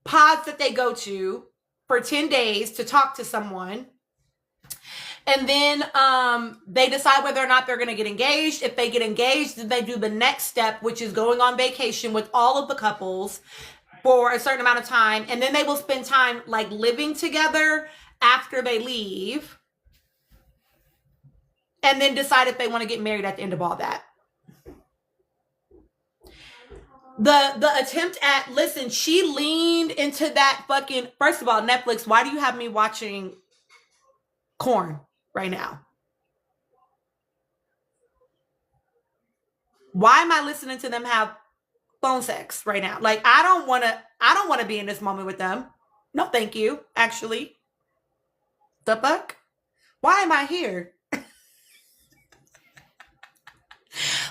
pods that they go to for 10 days to talk to someone. And then they decide whether or not they're going to get engaged. If they get engaged, then they do the next step, which is going on vacation with all of the couples for a certain amount of time. And then they will spend time like living together after they leave. And then decide if they want to get married at the end of all that. The attempt at, listen, she leaned into that fucking, first of all, Netflix, why do you have me watching Korn right now? Why am I listening to them have phone sex right now? Like, I don't want to be in this moment with them. No, thank you, actually. The fuck? Why am I here?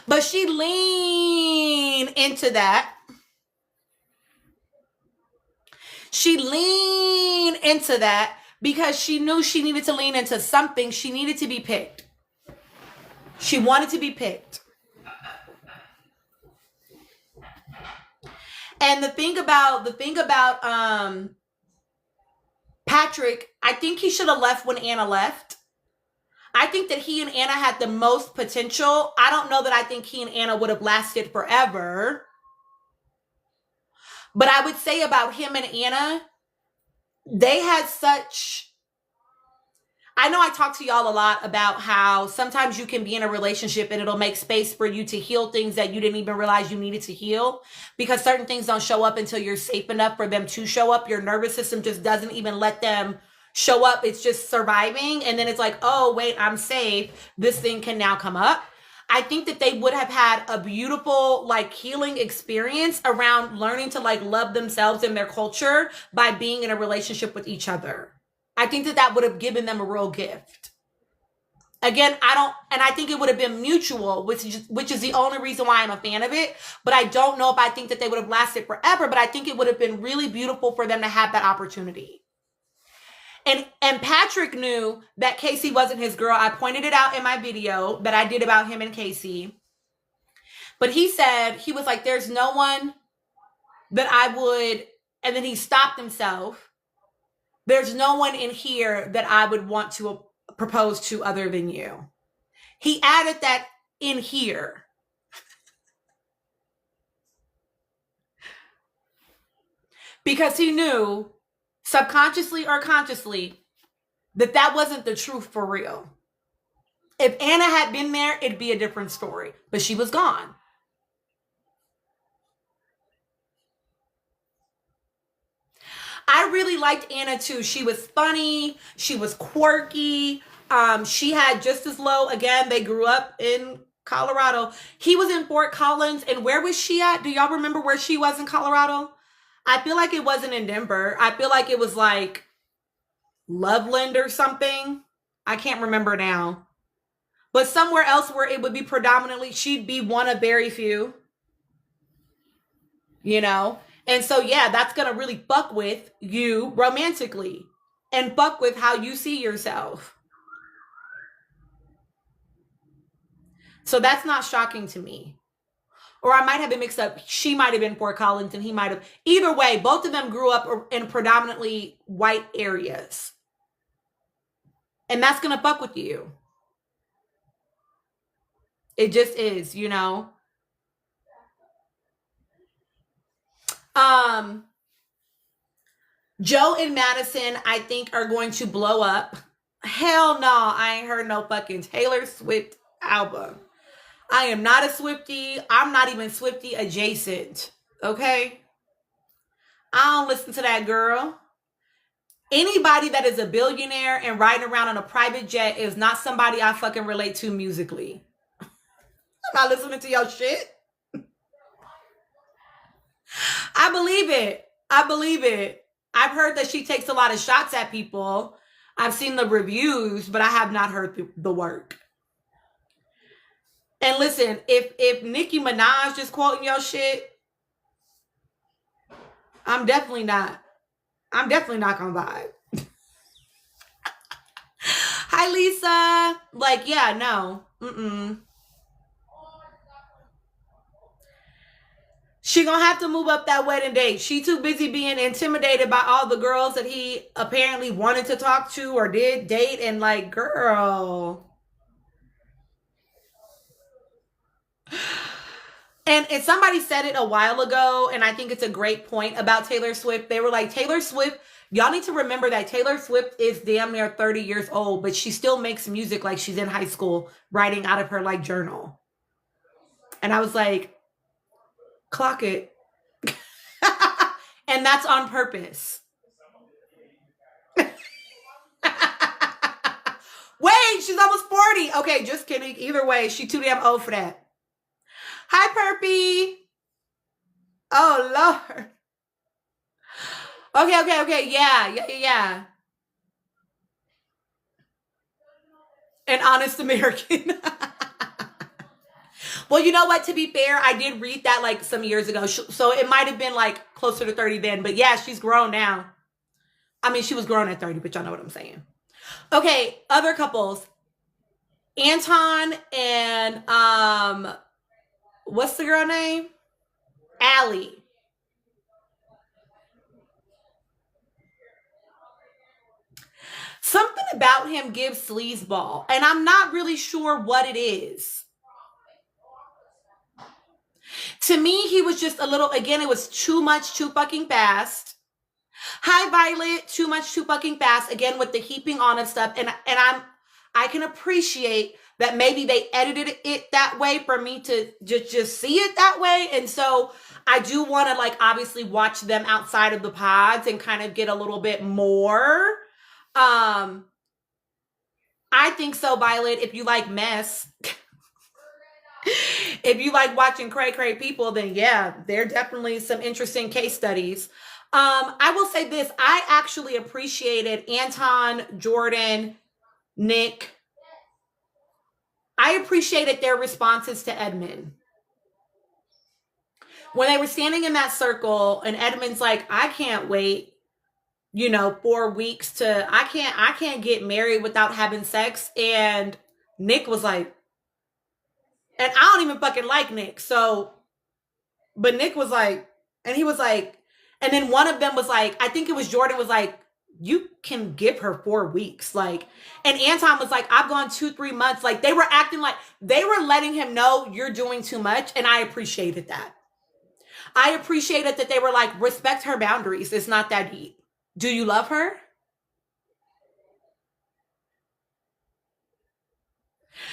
But she leaned into that. She leaned into that because she knew she needed to lean into something. She needed to be picked. She wanted to be picked. And the thing about Patrick, I think he should have left when Anna left. I think that he and Anna had the most potential. I don't know that I think he and Anna would have lasted forever. But I would say about him and Anna, they had such... I know I talk to y'all a lot about how sometimes you can be in a relationship and it'll make space for you to heal things that you didn't even realize you needed to heal, because certain things don't show up until you're safe enough for them to show up. Your nervous system just doesn't even let them show up. It's just surviving. And then it's like, oh, wait, I'm safe. This thing can now come up. I think that they would have had a beautiful, like, healing experience around learning to, like, love themselves and their culture by being in a relationship with each other. I think that that would have given them a real gift. Again, I think it would have been mutual, which is the only reason why I'm a fan of it. But I don't know if I think that they would have lasted forever, but I think it would have been really beautiful for them to have that opportunity. And Patrick knew that Casey wasn't his girl. I pointed it out in my video that I did about him and Casey. But he said, he was like, there's no one that I would, and then he stopped himself. There's no one in here that I would want to propose to other than you. He added that in here. Because he knew, subconsciously or consciously, that wasn't the truth for real. If Anna had been there, it'd be a different story. But she was gone. I really liked Anna too. She was funny. She was quirky. She had just as low, again, they grew up in Colorado. He was in Fort Collins. And where was she at? Do y'all remember where she was in Colorado? I feel like it wasn't in Denver. I feel like it was like Loveland or something. I can't remember now. But somewhere else where it would be predominantly, she'd be one of very few. You know? And so, yeah, that's going to really fuck with you romantically. And fuck with how you see yourself. So that's not shocking to me. Or I might have been mixed up. She might have been Fort Collins and he might have. Either way, both of them grew up in predominantly white areas. And that's going to fuck with you. It just is, you know. Joe and Madison, I think, are going to blow up. Hell no, I ain't heard no fucking Taylor Swift album. I am not a Swiftie. I'm not even Swiftie adjacent. Okay? I don't listen to that girl. Anybody that is a billionaire and riding around on a private jet is not somebody I fucking relate to musically. I'm not listening to your shit. I believe it. I believe it. I've heard that she takes a lot of shots at people. I've seen the reviews, but I have not heard the work. And listen, if Nicki Minaj is quoting your shit, I'm definitely not gonna vibe. Hi, Lisa. Like, yeah, no. She gonna have to move up that wedding date. She too busy being intimidated by all the girls that he apparently wanted to talk to or did date. And like, girl. And somebody said it a while ago, and I think it's a great point about Taylor Swift. They were like, Taylor Swift, y'all need to remember that Taylor Swift is damn near 30 years old, but she still makes music like she's in high school, writing out of her like journal. And I was like, clock it. And that's on purpose. Wait, she's almost 40. Okay, just kidding. Either way, she's too damn old for that. Hi, Perpy. Oh, Lord. Okay. Yeah. An honest American. Well, you know what? To be fair, I did read that like some years ago. So it might have been like closer to 30 then. But yeah, she's grown now. I mean, she was grown at 30, but y'all know what I'm saying. Okay, other couples. Anton and what's the girl name? Allie. Something about him gives sleazeball, and I'm not really sure what it is. To me, he was just a little, again, it was too much, too fucking fast. Hi, Violet. Too much, too fucking fast. Again, with the heaping on and stuff. And I can appreciate that maybe they edited it that way for me to just see it that way. And so I do want to like obviously watch them outside of the pods and kind of get a little bit more. I think so, Violet. If you like mess, if you like watching cray people, then yeah, there are definitely some interesting case studies. I will say this. I actually appreciated Anton, Jordan, Nick. I appreciated their responses to Edmund. When they were standing in that circle and Edmund's like, I can't wait, 4 weeks to, I can't get married without having sex. And Nick was like, and I don't even fucking like Nick. So, but Nick was like, and he was like, and then one of them was like, I think it was Jordan was like, you can give her 4 weeks. Like, and Anton was like, I've gone 2-3 months. Like they were acting like they were letting him know you're doing too much. And I appreciated that. I appreciated that they were like, respect her boundaries. It's not that deep. Do you love her?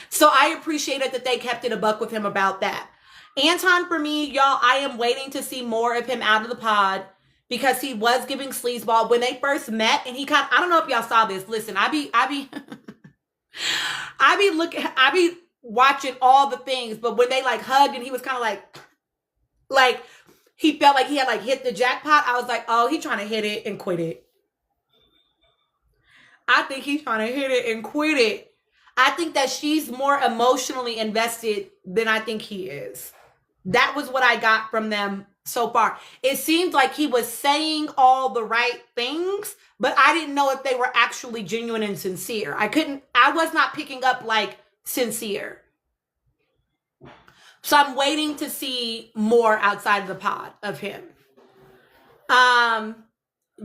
So I appreciated that they kept it a buck with him about that. Anton, for me, y'all, I am waiting to see more of him out of the pod because he was giving sleazeball when they first met. And he I don't know if y'all saw this. Listen, I be watching all the things, but when they like hugged and he was kind of like he felt like he had like hit the jackpot. I was like, oh, he trying to hit it and quit it. I think he's trying to hit it and quit it. I think that she's more emotionally invested than I think he is. That was what I got from them so far. It seemed like he was saying all the right things, but I didn't know if they were actually genuine and sincere. I was not picking up like sincere. So I'm waiting to see more outside of the pod of him.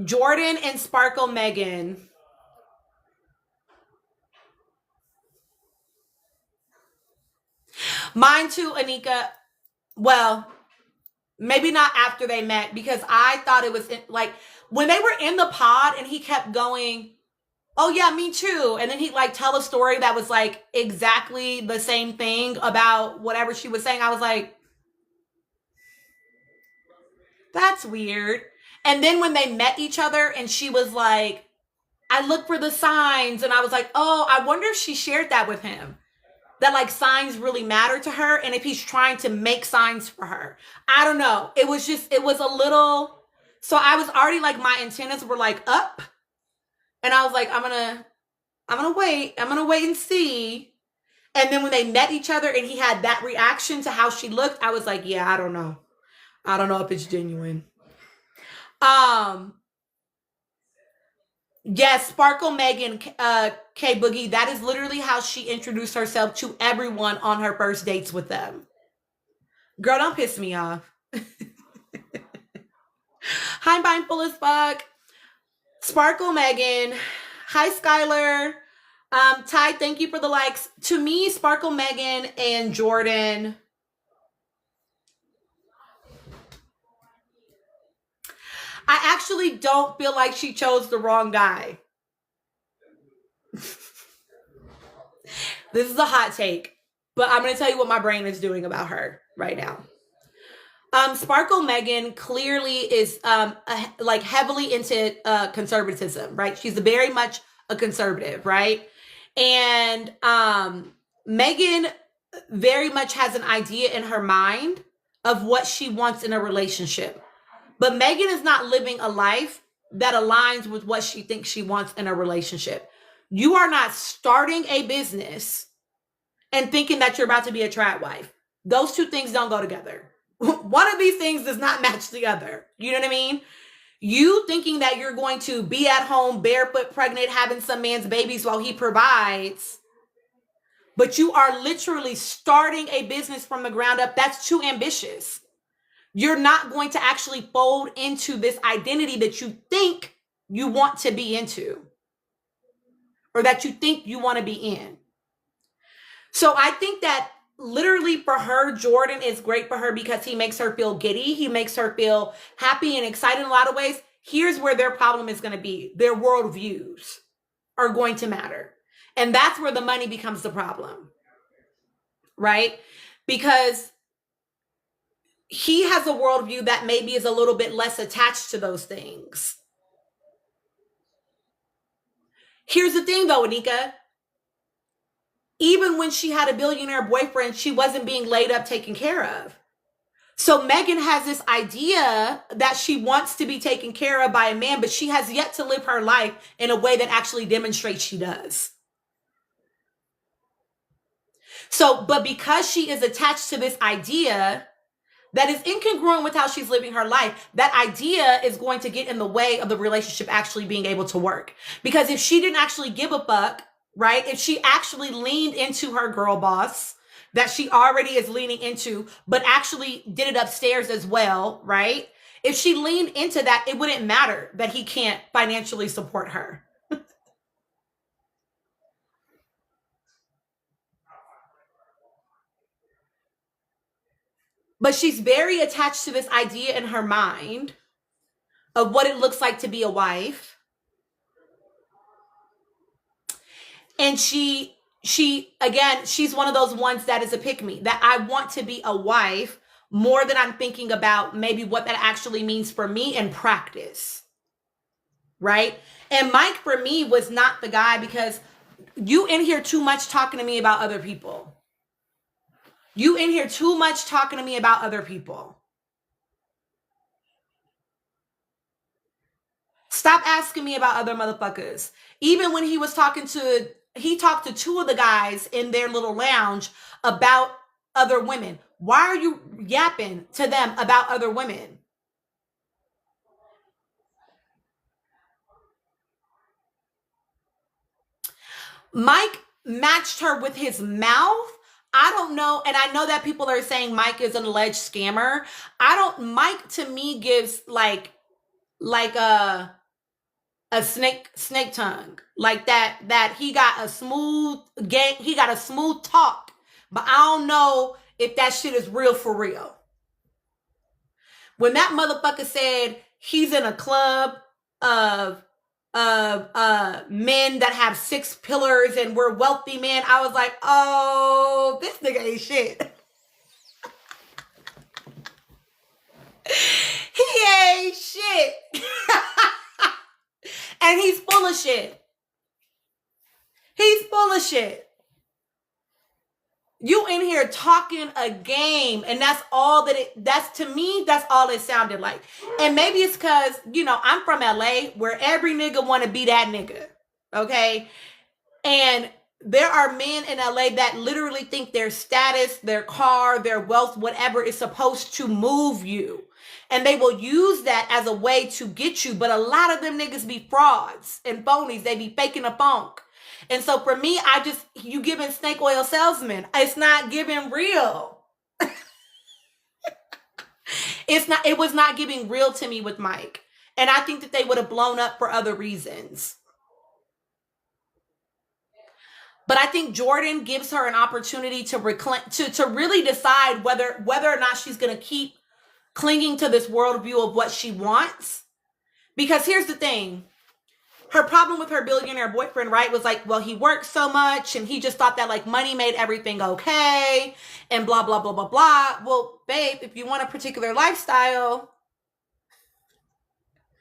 Jordan and Sparkle Megan. Mine too, Anika. Well, maybe not after they met because I thought it was like when they were in the pod and he kept going, oh yeah, me too. And then he'd like tell a story that was like exactly the same thing about whatever she was saying. I was like, that's weird. And then when they met each other and she was like, I looked for the signs and I was like, oh, I wonder if she shared that with him. That like signs really matter to her and if he's trying to make signs for her. I don't know. It was a little, so I was already like, my antennas were like up and I was like, I'm gonna wait and see. And then when they met each other and he had that reaction to how she looked, I was like, yeah, I don't know if it's genuine. Yes, Sparkle Megan K Boogie, that is literally how she introduced herself to everyone on her first dates with them. Girl, don't piss me off. Hi, Mindful as Fuck. Sparkle Megan. Hi, Skylar. Ty, thank you for the likes. To me, Sparkle Megan and Jordan. I actually don't feel like she chose the wrong guy. This is a hot take, but I'm going to tell you what my brain is doing about her right now. Sparkle Megan clearly is like heavily into conservatism, right? She's very much a conservative, right? And Megan very much has an idea in her mind of what she wants in a relationship. But Megan is not living a life that aligns with what she thinks she wants in a relationship. You are not starting a business and thinking that you're about to be a trad wife. Those two things don't go together. One of these things does not match the other. You know what I mean? You thinking that you're going to be at home, barefoot, pregnant, having some man's babies while he provides, but you are literally starting a business from the ground up. That's too ambitious. You're not going to actually fold into this identity that you think you want to be into or that you think you want to be in. So I think that literally for her, Jordan is great for her because he makes her feel giddy. He makes her feel happy and excited in a lot of ways. Here's where their problem is going to be. Their worldviews are going to matter. And that's where the money becomes the problem, right? Because he has a worldview that maybe is a little bit less attached to those things. Here's the thing though, Anika. Even when she had a billionaire boyfriend, she wasn't being laid up taken care of. So Megan has this idea that she wants to be taken care of by a man, but she has yet to live her life in a way that actually demonstrates she does. So, but because she is attached to this idea that is incongruent with how she's living her life, that idea is going to get in the way of the relationship actually being able to work. Because if she didn't actually give a fuck, right? If she actually leaned into her girl boss that she already is leaning into, but actually did it upstairs as well, right? If she leaned into that, it wouldn't matter that he can't financially support her. But she's very attached to this idea in her mind of what it looks like to be a wife. And she's one of those ones that is a pick-me, that I want to be a wife more than I'm thinking about maybe what that actually means for me in practice, right? And Mike, for me, was not the guy because you in here too much talking to me about other people. You in here too much talking to me about other people. Stop asking me about other motherfuckers. Even when he talked to two of the guys in their little lounge about other women. Why are you yapping to them about other women? Mike matched her with his mouth. I don't know. And I know that people are saying Mike is an alleged scammer. Mike to me gives like a snake tongue, like that he got a smooth talk, but I don't know if that shit is real for real. When that motherfucker said he's in a club of men that have 6 pillars and we're wealthy men, I was like, oh, this nigga ain't shit. He ain't shit. And he's full of shit. He's full of shit. You in here talking a game, and that's all to me, that's all it sounded like. And maybe it's because, I'm from LA, where every nigga want to be that nigga. Okay? And there are men in LA that literally think their status, their car, their wealth, whatever is supposed to move you. And they will use that as a way to get you. But a lot of them niggas be frauds and phonies. They be faking a funk. And so for me, you giving snake oil salesman. It's not giving real. It was not giving real to me with Mike. And I think that they would have blown up for other reasons. But I think Jordan gives her an opportunity to really decide whether or not she's going to keep clinging to this worldview of what she wants. Because here's the thing. Her problem with her billionaire boyfriend, right, was like, well, he works so much and he just thought that like money made everything okay and blah, blah, blah, blah, blah. Well, babe, if you want a particular lifestyle.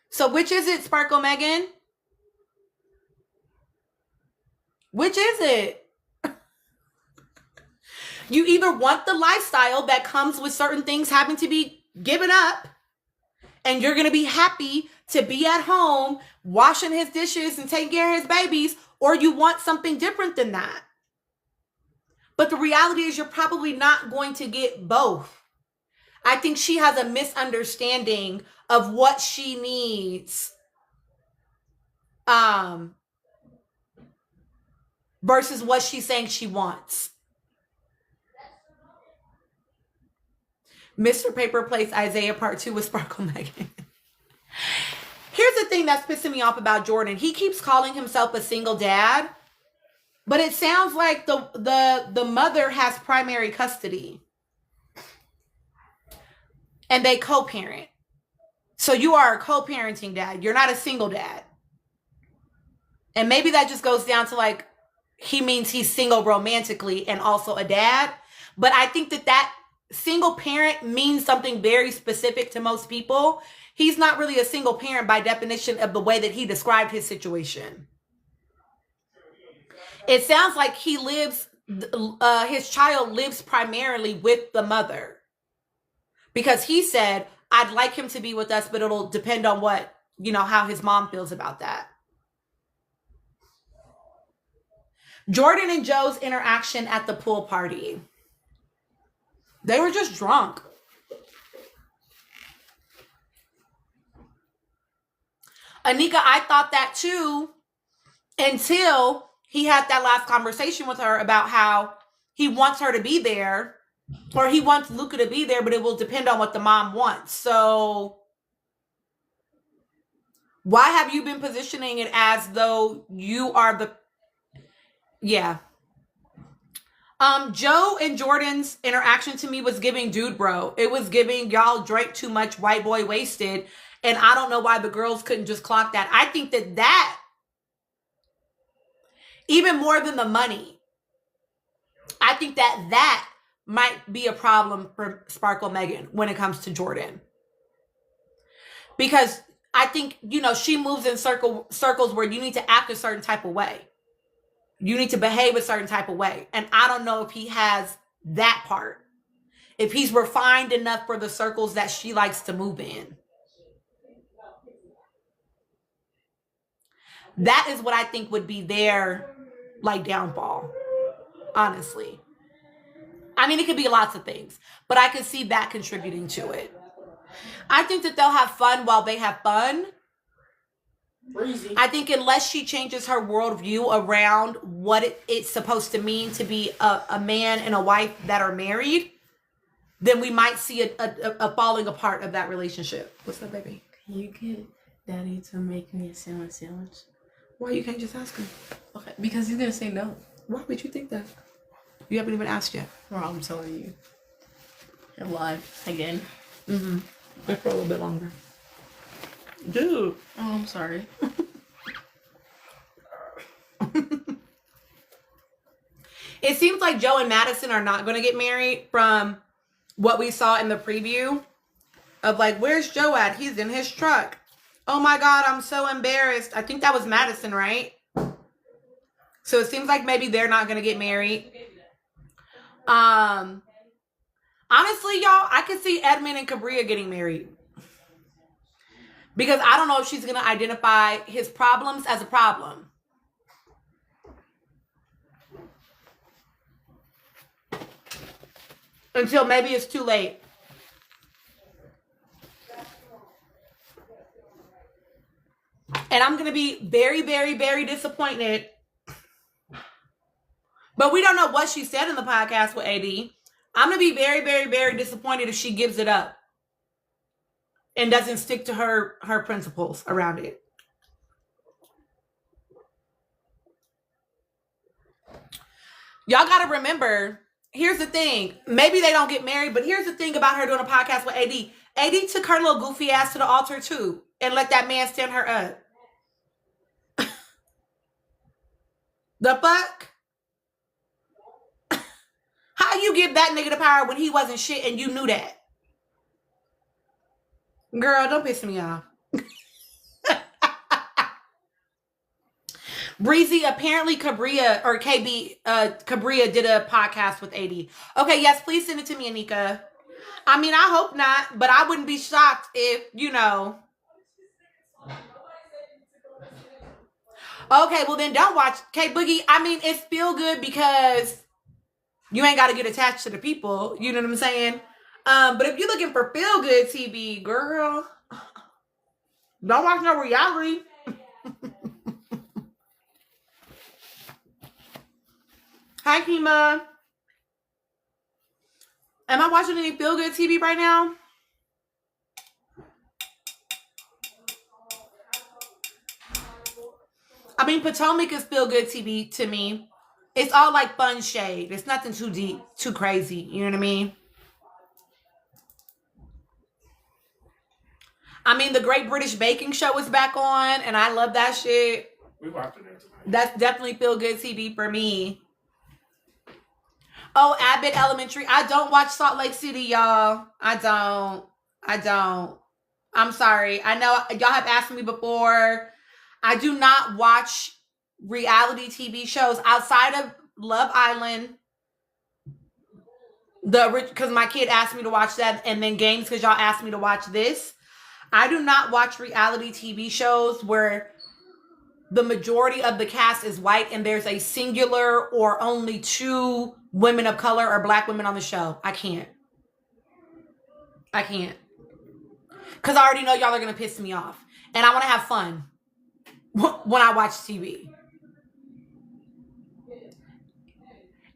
So which is it, Sparkle Megan? Which is it? You either want the lifestyle that comes with certain things having to be given up, and you're going to be happy to be at home washing his dishes and taking care of his babies, or you want something different than that. But the reality is you're probably not going to get both. I think she has a misunderstanding of what she needs versus what she's saying she wants. Mr. Paper Plays Isaiah Part 2 with Sparkle Megan. Here's the thing that's pissing me off about Jordan. He keeps calling himself a single dad, but it sounds like the mother has primary custody. And they co-parent. So you are a co-parenting dad. You're not a single dad. And maybe that just goes down to like, he means he's single romantically and also a dad. But I think that single parent means something very specific to most people. He's not really a single parent by definition of the way that he described his situation. It sounds like his child lives primarily with the mother. Because he said, I'd like him to be with us, but it'll depend on how his mom feels about that. Jordan and Joe's interaction at the pool party. They were just drunk. Anika, I thought that too until he had that last conversation with her about how he wants her to be there, or he wants Luca to be there, but it will depend on what the mom wants. So why have you been positioning it as though you are the... Yeah. Joe and Jordan's interaction to me was giving dude bro. It was giving y'all drank too much, white boy wasted. And I don't know why the girls couldn't just clock that. I think that even more than the money, I think that might be a problem for Sparkle Megan when it comes to Jordan. Because I think, she moves in circles where you need to act a certain type of way. You need to behave a certain type of way. And I don't know if he has that part. If he's refined enough for the circles that she likes to move in. That is what I think would be their, downfall. Honestly. I mean, it could be lots of things. But I could see that contributing to it. I think that they'll have fun while they have fun. Breezy. I think unless she changes her worldview around what it's supposed to mean to be a man and a wife that are married, then we might see a falling apart of that relationship. What's up, baby? Can you get Daddy to make me a sandwich? Why you can't just ask him? Okay, because he's gonna say no. Why would you think that? You haven't even asked yet. Well, I'm telling you. You're live again. Mm-hmm. Wait for a little bit longer. Dude. Oh, I'm sorry. It seems like Joe and Madison are not going to get married from what we saw in the preview of where's Joe at? He's in his truck. Oh my God, I'm so embarrassed. I think that was Madison, right? So it seems like maybe they're not going to get married. Honestly, y'all, I could see Edmund and Cabria getting married. Because I don't know if she's going to identify his problems as a problem. Until maybe it's too late. And I'm going to be very, very, very disappointed. But we don't know what she said in the podcast with AD. I'm going to be very, very, very disappointed if she gives it up. And doesn't stick to her principles around it. Y'all got to remember, here's the thing. Maybe they don't get married, but here's the thing about her doing a podcast with AD. AD took her little goofy ass to the altar too. And let that man stand her up. The fuck? How you give that nigga the power when he wasn't shit and you knew that? Girl, don't piss me off. Breezy, apparently Cabria or Cabria did a podcast with AD. Okay, yes, please send it to me, Anika. I mean, I hope not, but I wouldn't be shocked if, you know. Okay, well then don't watch K Boogie. I mean, it's feel good because you ain't got to get attached to the people. You know what I'm saying? But if you're looking for feel good TV, girl, don't watch no reality. Hi, Kima. Am I watching any feel good TV right now? I mean, Potomac is feel good TV to me. It's all like fun shade. It's nothing too deep, too crazy. You know what I mean? I mean, the Great British Baking Show is back on, and I love that shit. We watched it tonight. That's definitely feel good TV for me. Oh, Abbott Elementary. I don't watch Salt Lake City, y'all. I don't. I'm sorry. I know y'all have asked me before. I do not watch reality TV shows outside of Love Island. Because my kid asked me to watch that, and then Games because y'all asked me to watch this. I do not watch reality TV shows where the majority of the cast is white and there's a singular or only 2 women of color or black women on the show. I can't. Because I already know y'all are going to piss me off. And I want to have fun when I watch TV.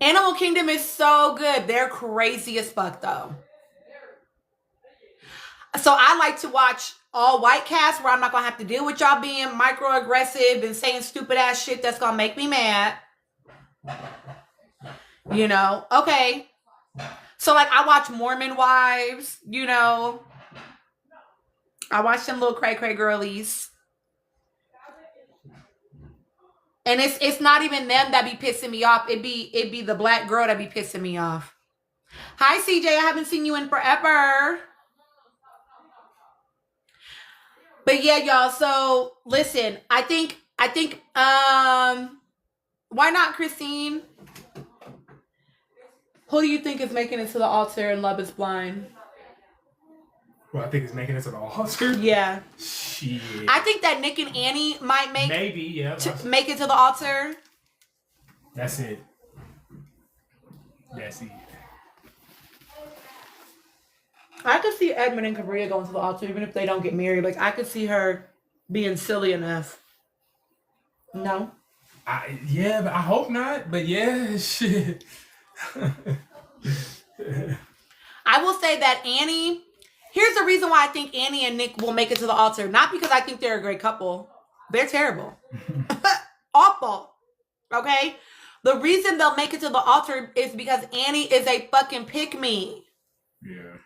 Animal Kingdom is so good. They're crazy as fuck, though. So I like to watch all white cast where I'm not going to have to deal with y'all being microaggressive and saying stupid ass shit that's going to make me mad. You know? Okay. So like I watch Mormon Wives, you know. I watch them little cray girlies. And it's not even them that be pissing me off. It be the black girl that be pissing me off. Hi CJ, I haven't seen you in forever. But yeah, y'all, so listen, I think why not Christine? Who do you think is making it to the altar in Love is Blind? Well, I think it's making it to the altar. Yeah. Shit. I think that Nick and Annie might make make it to the altar. That's it. I could see Edmund and Cabria going to the altar even if they don't get married. Like I could see her being silly enough. No? Yeah, but I hope not. But yeah, shit. I will say that Annie, here's the reason why I think Annie and Nick will make it to the altar. Not because I think they're a great couple. They're terrible. Awful. Okay? The reason they'll make it to the altar is because Annie is a fucking pick-me. Yeah.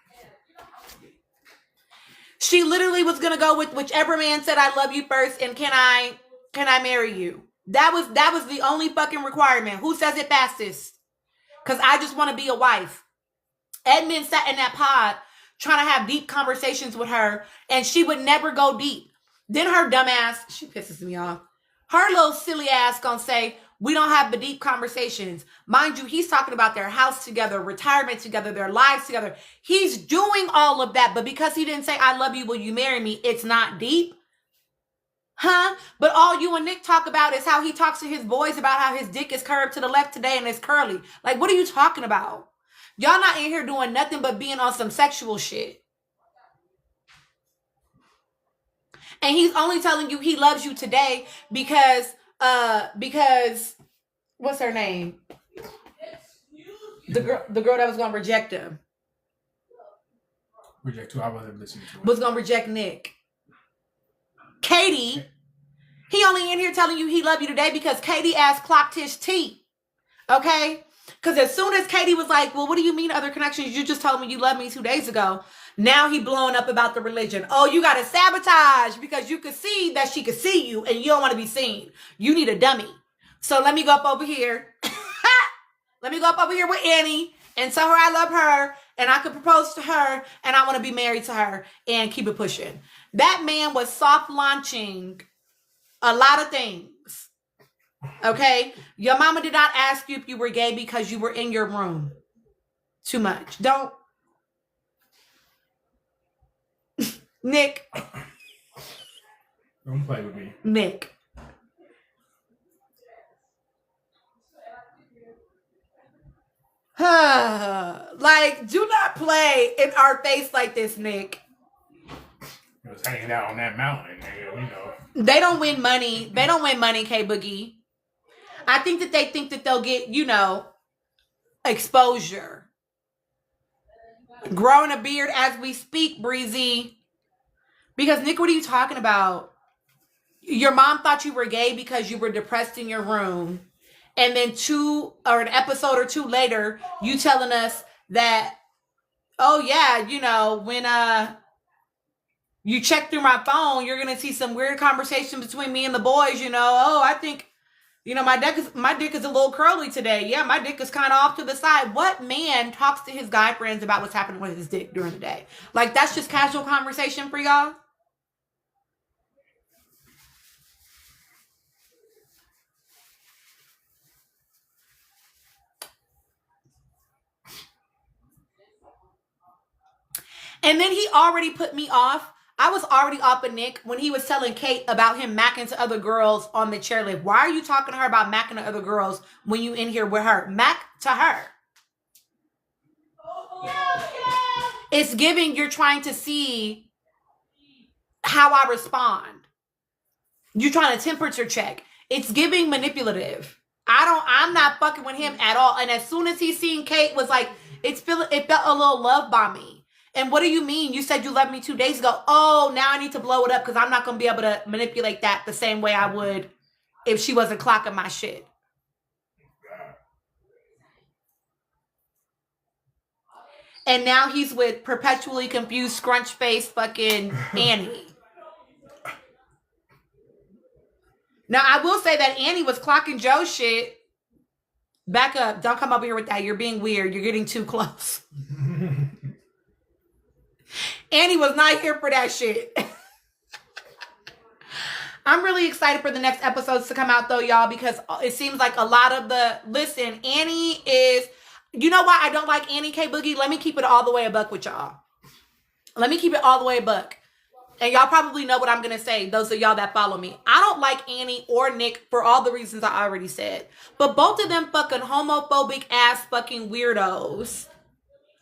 She literally was going to go with whichever man said I love you first and can I marry you? That was the only fucking requirement. Who says it fastest? Because I just want to be a wife. Edmund sat in that pod trying to have deep conversations with her, and she would never go deep. Then her dumb ass, she pisses me off. Her little silly ass gonna say, we don't have the deep conversations. Mind you, he's talking about their house together, retirement together, their lives together. He's doing all of that, but because he didn't say, I love you, will you marry me? It's not deep. Huh? But all you and Nick talk about is how he talks to his boys about how his dick is curved to the left today and it's curly. Like, what are you talking about? Y'all not in here doing nothing but being on some sexual shit. And he's only telling you he loves you today because what's her name? The girl that was gonna reject him. Reject who? I wasn't listening to. Was gonna reject Nick. Katie, he only in here telling you he love you today because Katie ass clocked his teeth. Okay? Because as soon as Katie was like, well, what do you mean other connections? You just told me you loved me 2 days ago. Now he blowing up about the religion. Oh, you got to sabotage because you could see that she could see you and you don't want to be seen. You need a dummy. So let me go up over here. Let me go up over here with Annie and tell her I love her and I could propose to her and I want to be married to her and keep it pushing. That man was soft launching a lot of things. Okay? Your mama did not ask you if you were gay because you were in your room. Too much. Don't. Nick. Don't play with me. Nick. Like, do not play in our face like this, Nick. It was hanging out on that mountain, nigga, you know. They don't win money. They don't win money, K-Boogie. I think that they think that they'll get, you know, exposure. Growing a beard as we speak, Breezy. Because, Nick, what are you talking about? Your mom thought you were gay because you were depressed in your room. And then an episode or two later, you telling us that, oh, yeah, you know, when you check through my phone, you're going to see some weird conversation between me and the boys, you know. Oh, I think, you know, my dick is a little curly today. Yeah, my dick is kind of off to the side. What man talks to his guy friends about what's happening with his dick during the day? Like, that's just casual conversation for y'all? And then he already put me off. I was already off of Nick when he was telling Kate about him macking to other girls on the chairlift. Why are you talking to her about macking to other girls when you in here with her? Mac to her. It's giving you're trying to see how I respond. You're trying to temperature check. It's giving manipulative. I'm not fucking with him at all. And as soon as he seen Kate was like, it felt a little love bombing. And what do you mean? You said you loved me 2 days ago. Oh, now I need to blow it up because I'm not going to be able to manipulate that the same way I would if she wasn't clocking my shit. And now he's with perpetually confused, scrunch-faced fucking Annie. Now, I will say that Annie was clocking Joe's shit. Back up. Don't come over here with that. You're being weird. You're getting too close. Annie was not here for that shit. I'm really excited for the next episodes to come out, though, y'all, because it seems like a lot of listen, Annie is, you know why I don't like Annie K-Boogie? Let me keep it all the way a buck with y'all. Let me keep it all the way a buck. And y'all probably know what I'm going to say, those of y'all that follow me. I don't like Annie or Nick for all the reasons I already said. But both of them fucking homophobic ass fucking weirdos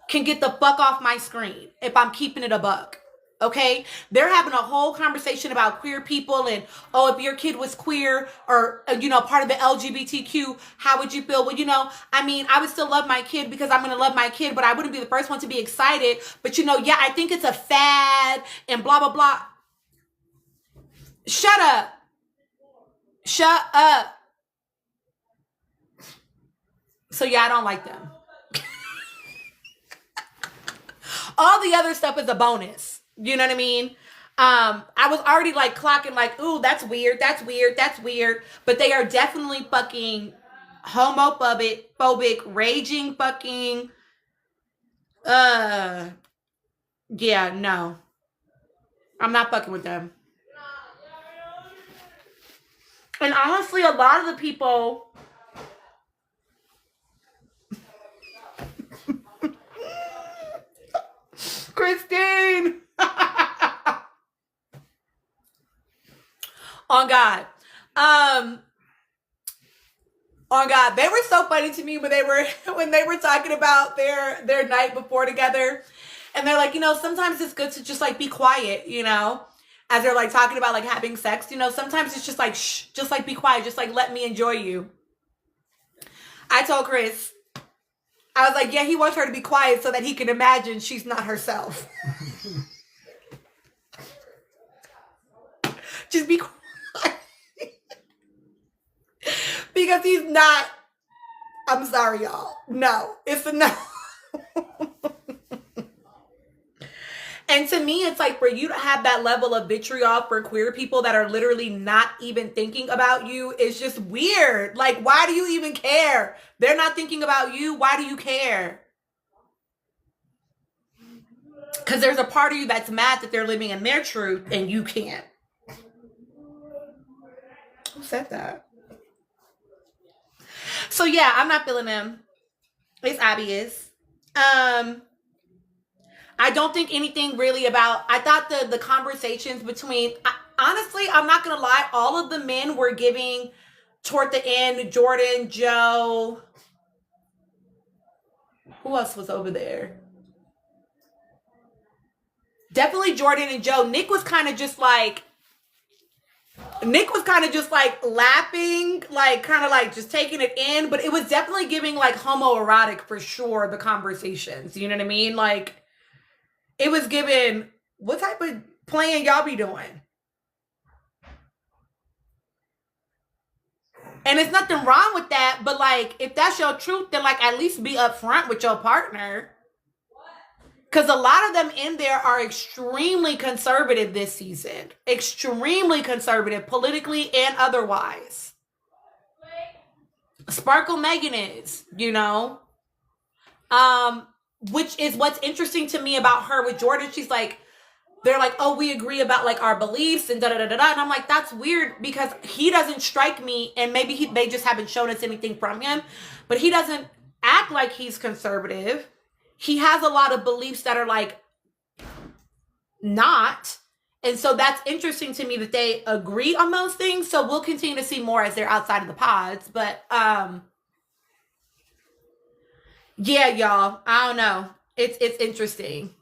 can get the fuck off my screen if I'm keeping it a buck. Okay? They're having a whole conversation about queer people and, oh, if your kid was queer or, you know, part of the LGBTQ, how would you feel? Well, you know, I mean, I would still love my kid because I'm going to love my kid, but I wouldn't be the first one to be excited. But, you know, yeah, I think it's a fad and blah, blah, blah. Shut up. Shut up. So, yeah, I don't like them. All the other stuff is a bonus. You know what I mean? I was already like clocking like, ooh, that's weird. That's weird. That's weird. But they are definitely fucking homophobic, raging fucking, yeah, no. I'm not fucking with them. And honestly, a lot of the people Christine on God. On God. They were so funny to me when they were talking about their night before together. And they're like, sometimes it's good to just like be quiet, as they're like talking about like having sex, sometimes it's just like, shh, just like be quiet, just like let me enjoy you. I told Chris, I was like, yeah, he wants her to be quiet so that he can imagine she's not herself. Just be quiet. Because he's not, I'm sorry, y'all. No, it's a no. And to me, it's like for you to have that level of vitriol for queer people that are literally not even thinking about you is just weird. Like, why do you even care? They're not thinking about you. Why do you care? Because there's a part of you that's mad that they're living in their truth and you can't. Who said that? So yeah, I'm not feeling them. It's obvious. I don't think anything really about, I thought the conversations between, honestly, I'm not going to lie, all of the men were giving toward the end, Jordan, Joe, who else was over there? Definitely Jordan and Joe. Nick was kind of just like laughing, like kind of like just taking it in, but it was definitely giving like homoerotic for sure, the conversations, you know what I mean? Like, it was given, what type of playing y'all be doing? And it's nothing wrong with that, but like, if that's your truth, then like at least be upfront with your partner. Because a lot of them in there are extremely conservative this season. Extremely conservative, politically and otherwise. Sparkle Megan is, which is what's interesting to me about her with Jordan. She's like, they're like, oh, we agree about like our beliefs and da-da-da-da-da. And I'm like, that's weird because he doesn't strike me, and maybe they just haven't shown us anything from him, but he doesn't act like he's conservative. He has a lot of beliefs that are like not. And so that's interesting to me that they agree on those things. So we'll continue to see more as they're outside of the pods. But yeah, y'all, I don't know. It's interesting.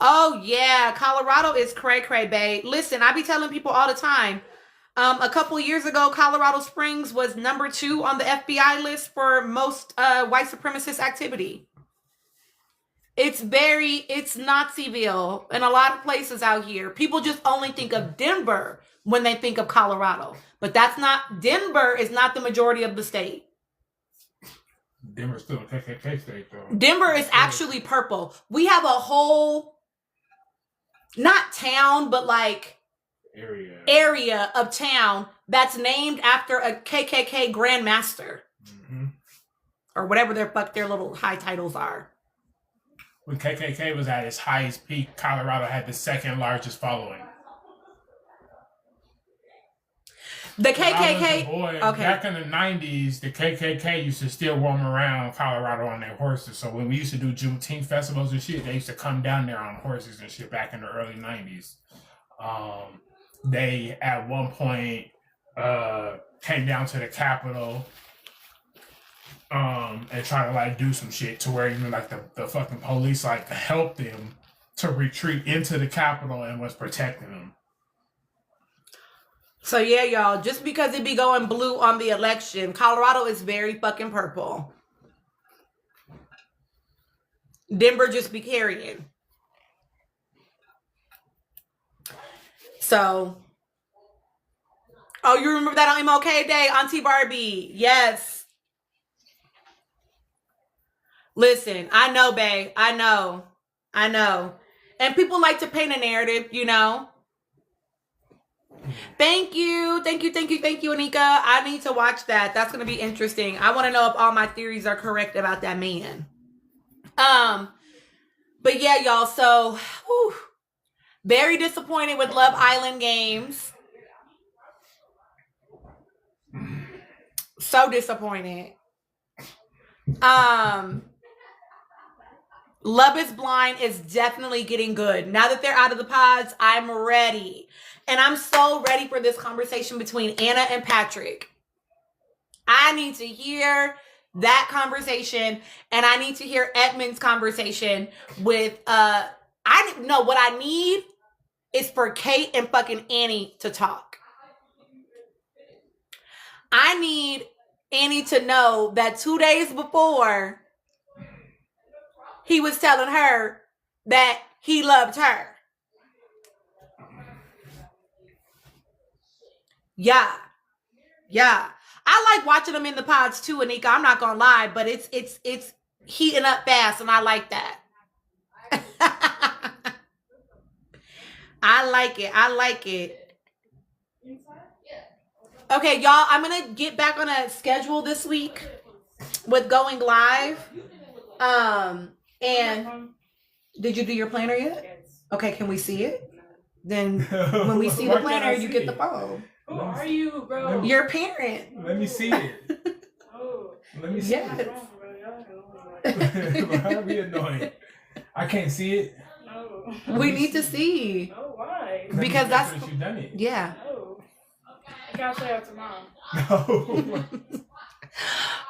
Oh yeah, Colorado is cray, babe. Listen, I be telling people all the time. A couple years ago, Colorado Springs was number 2 on the FBI list for most white supremacist activity. It's Naziville in a lot of places out here. People just only think of Denver when they think of Colorado. But Denver is not the majority of the state. Denver's still a KKK state, though. Denver is actually purple. We have a whole, not town, but like area of town that's named after a KKK grandmaster. Mm-hmm. Or whatever their little high titles are. When KKK was at its highest peak, Colorado had the second largest following. The KKK, okay. Back in the 90s, the KKK used to still roam around Colorado on their horses. So when we used to do Juneteenth festivals and shit, they used to come down there on horses and shit back in the early 90s. They, at one point, came down to the Capitol and tried to, like, do some shit to where even, like, the fucking police, like, helped them to retreat into the Capitol and was protecting them. So yeah, y'all, just because it be going blue on the election, Colorado is very fucking purple. Denver just be carrying. So, oh, you remember that on MLK Day, Auntie Barbie? Yes. Listen, I know, babe. I know. And people like to paint a narrative, Thank you, Anika. I need to watch that. That's going to be interesting. I want to know if all my theories are correct about that man. But yeah, y'all. So, very disappointed with Love Island Games. So disappointed. Love is Blind is definitely getting good. Now that they're out of the pods, I'm ready. And I'm so ready for this conversation between Anna and Patrick. I need to hear that conversation, and I need to hear Edmund's conversation with I know what I need is for Kate and fucking Annie to talk. I need Annie to know that 2 days before he was telling her that he loved her. Yeah. I like watching them in the pods too, Anika. I'm not gonna lie, but it's heating up fast, and I like that. I like it. Okay, y'all, I'm gonna get back on a schedule this week with going live. And did you do your planner yet? Okay, can we see it? Then when we see the planner, you get the phone. Who are you, bro? Your parent. Let me see it. Oh. Let me see Yes. it. Why be annoying? I can't see it. No. We need to see. Oh, why? Because that's you done it. yeah. No. I gotta show out to mom.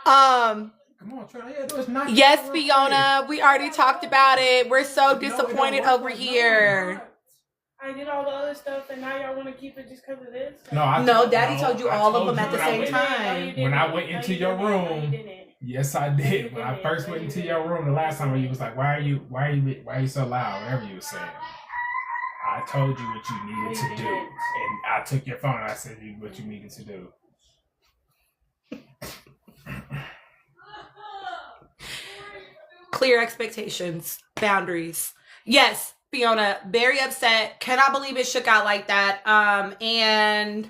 No. Come on, try. Yeah, those nice. Yes, Fiona. We already talked about it. We're so disappointed over here. I did all the other stuff, and now y'all want to keep it just because of this? No, Daddy told you all of them at the when I same went- time. When I went into your room, You yes, I did. When I first went into your room the last time, you was like, "Why are you so loud?" Whatever you were saying. I told you what you needed to do, and I took your phone and I said what you needed to do. Clear expectations, boundaries. Yes, Fiona, very upset. Cannot believe it shook out like that. And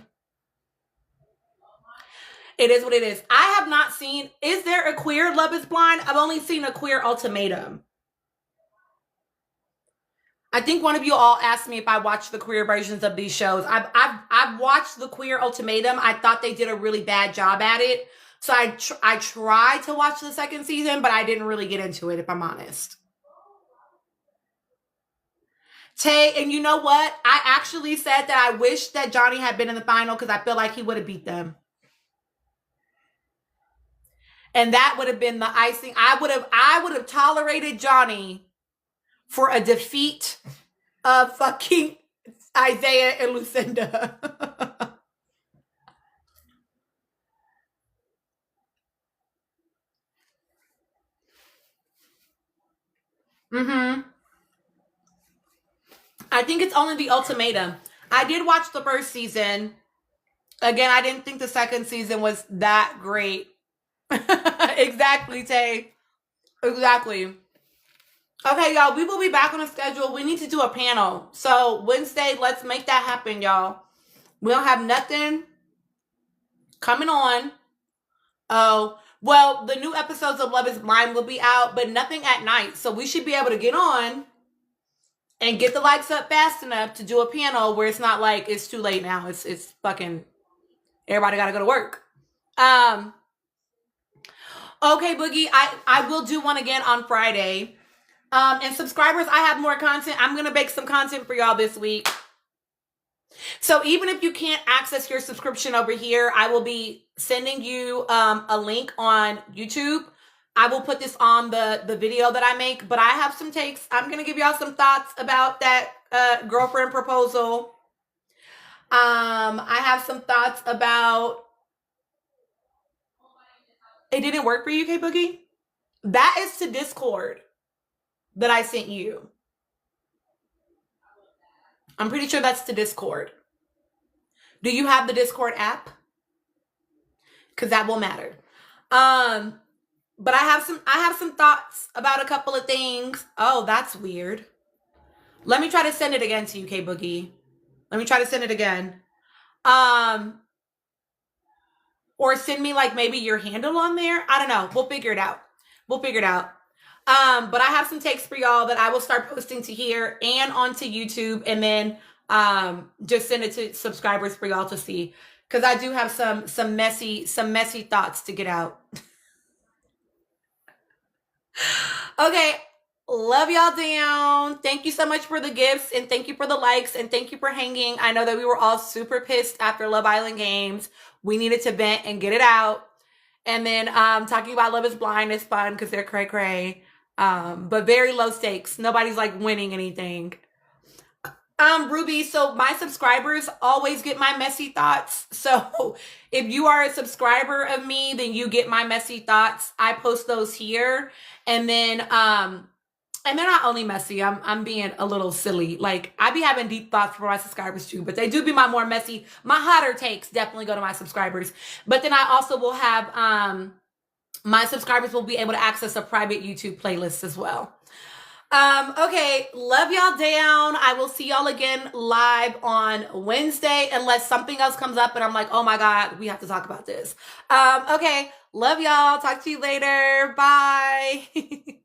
it is what it is. I have not seen, is there a queer Love is Blind? I've only seen a queer Ultimatum. I think one of you all asked me if I watched the queer versions of these shows. I've watched the queer Ultimatum. I thought they did a really bad job at it. So I tried to watch the second season, but I didn't really get into it, if I'm honest. Tay, and you know what? I actually said that I wish that Johnny had been in the final because I feel like he would have beat them. And that would have been the icing. I would have tolerated Johnny for a defeat of fucking Isaiah and Lucinda. I think it's only the Ultimatum. I did watch the first season. Again, I didn't think the second season was that great. Exactly, Tay. Exactly. Okay, y'all, we will be back on a schedule. We need to do a panel. So Wednesday, let's make that happen, y'all. We don't have nothing coming on. Oh, well, the new episodes of Love is Blind will be out, but nothing at night. So we should be able to get on and get the likes up fast enough to do a panel where it's not like it's too late now. It's fucking everybody gotta go to work. Okay, Boogie, I will do one again on Friday. And subscribers, I have more content. I'm gonna make some content for y'all this week. So even if you can't access your subscription over here, I will be sending you a link on YouTube. I will put this on the video that I make, but I have some takes. I'm going to give y'all some thoughts about that girlfriend proposal. I have some thoughts about... It didn't work for you, K-Boogie? That is to Discord that I sent you. I'm pretty sure that's to Discord. Do you have the Discord app? Because that will matter. But I have some thoughts about a couple of things. Oh, that's weird. Let me try to send it again to you, K-Boogie. Let me try to send it again. Or send me like maybe your handle on there. I don't know. We'll figure it out. But I have some takes for y'all that I will start posting to here and onto YouTube, and then just send it to subscribers for y'all to see. because I do have some messy thoughts to get out. Okay, love y'all down. Thank you so much for the gifts, and thank you for the likes, and thank you for hanging. I know that we were all super pissed after Love Island Games. We needed to vent and get it out. And then talking about Love is Blind is fun because they're cray cray, but very low stakes. Nobody's like winning anything. Ruby, so my subscribers always get my messy thoughts. So if you are a subscriber of me, then you get my messy thoughts. I post those here. And then and they're not only messy, I'm being a little silly. Like, I be having deep thoughts for my subscribers too, but they do be my more messy, my hotter takes definitely go to my subscribers. But then I also will have my subscribers will be able to access a private YouTube playlist as well. Okay, love y'all down. I will see y'all again live on Wednesday unless something else comes up and I'm like, oh my God, we have to talk about this. Okay, love y'all. Talk to you later. Bye.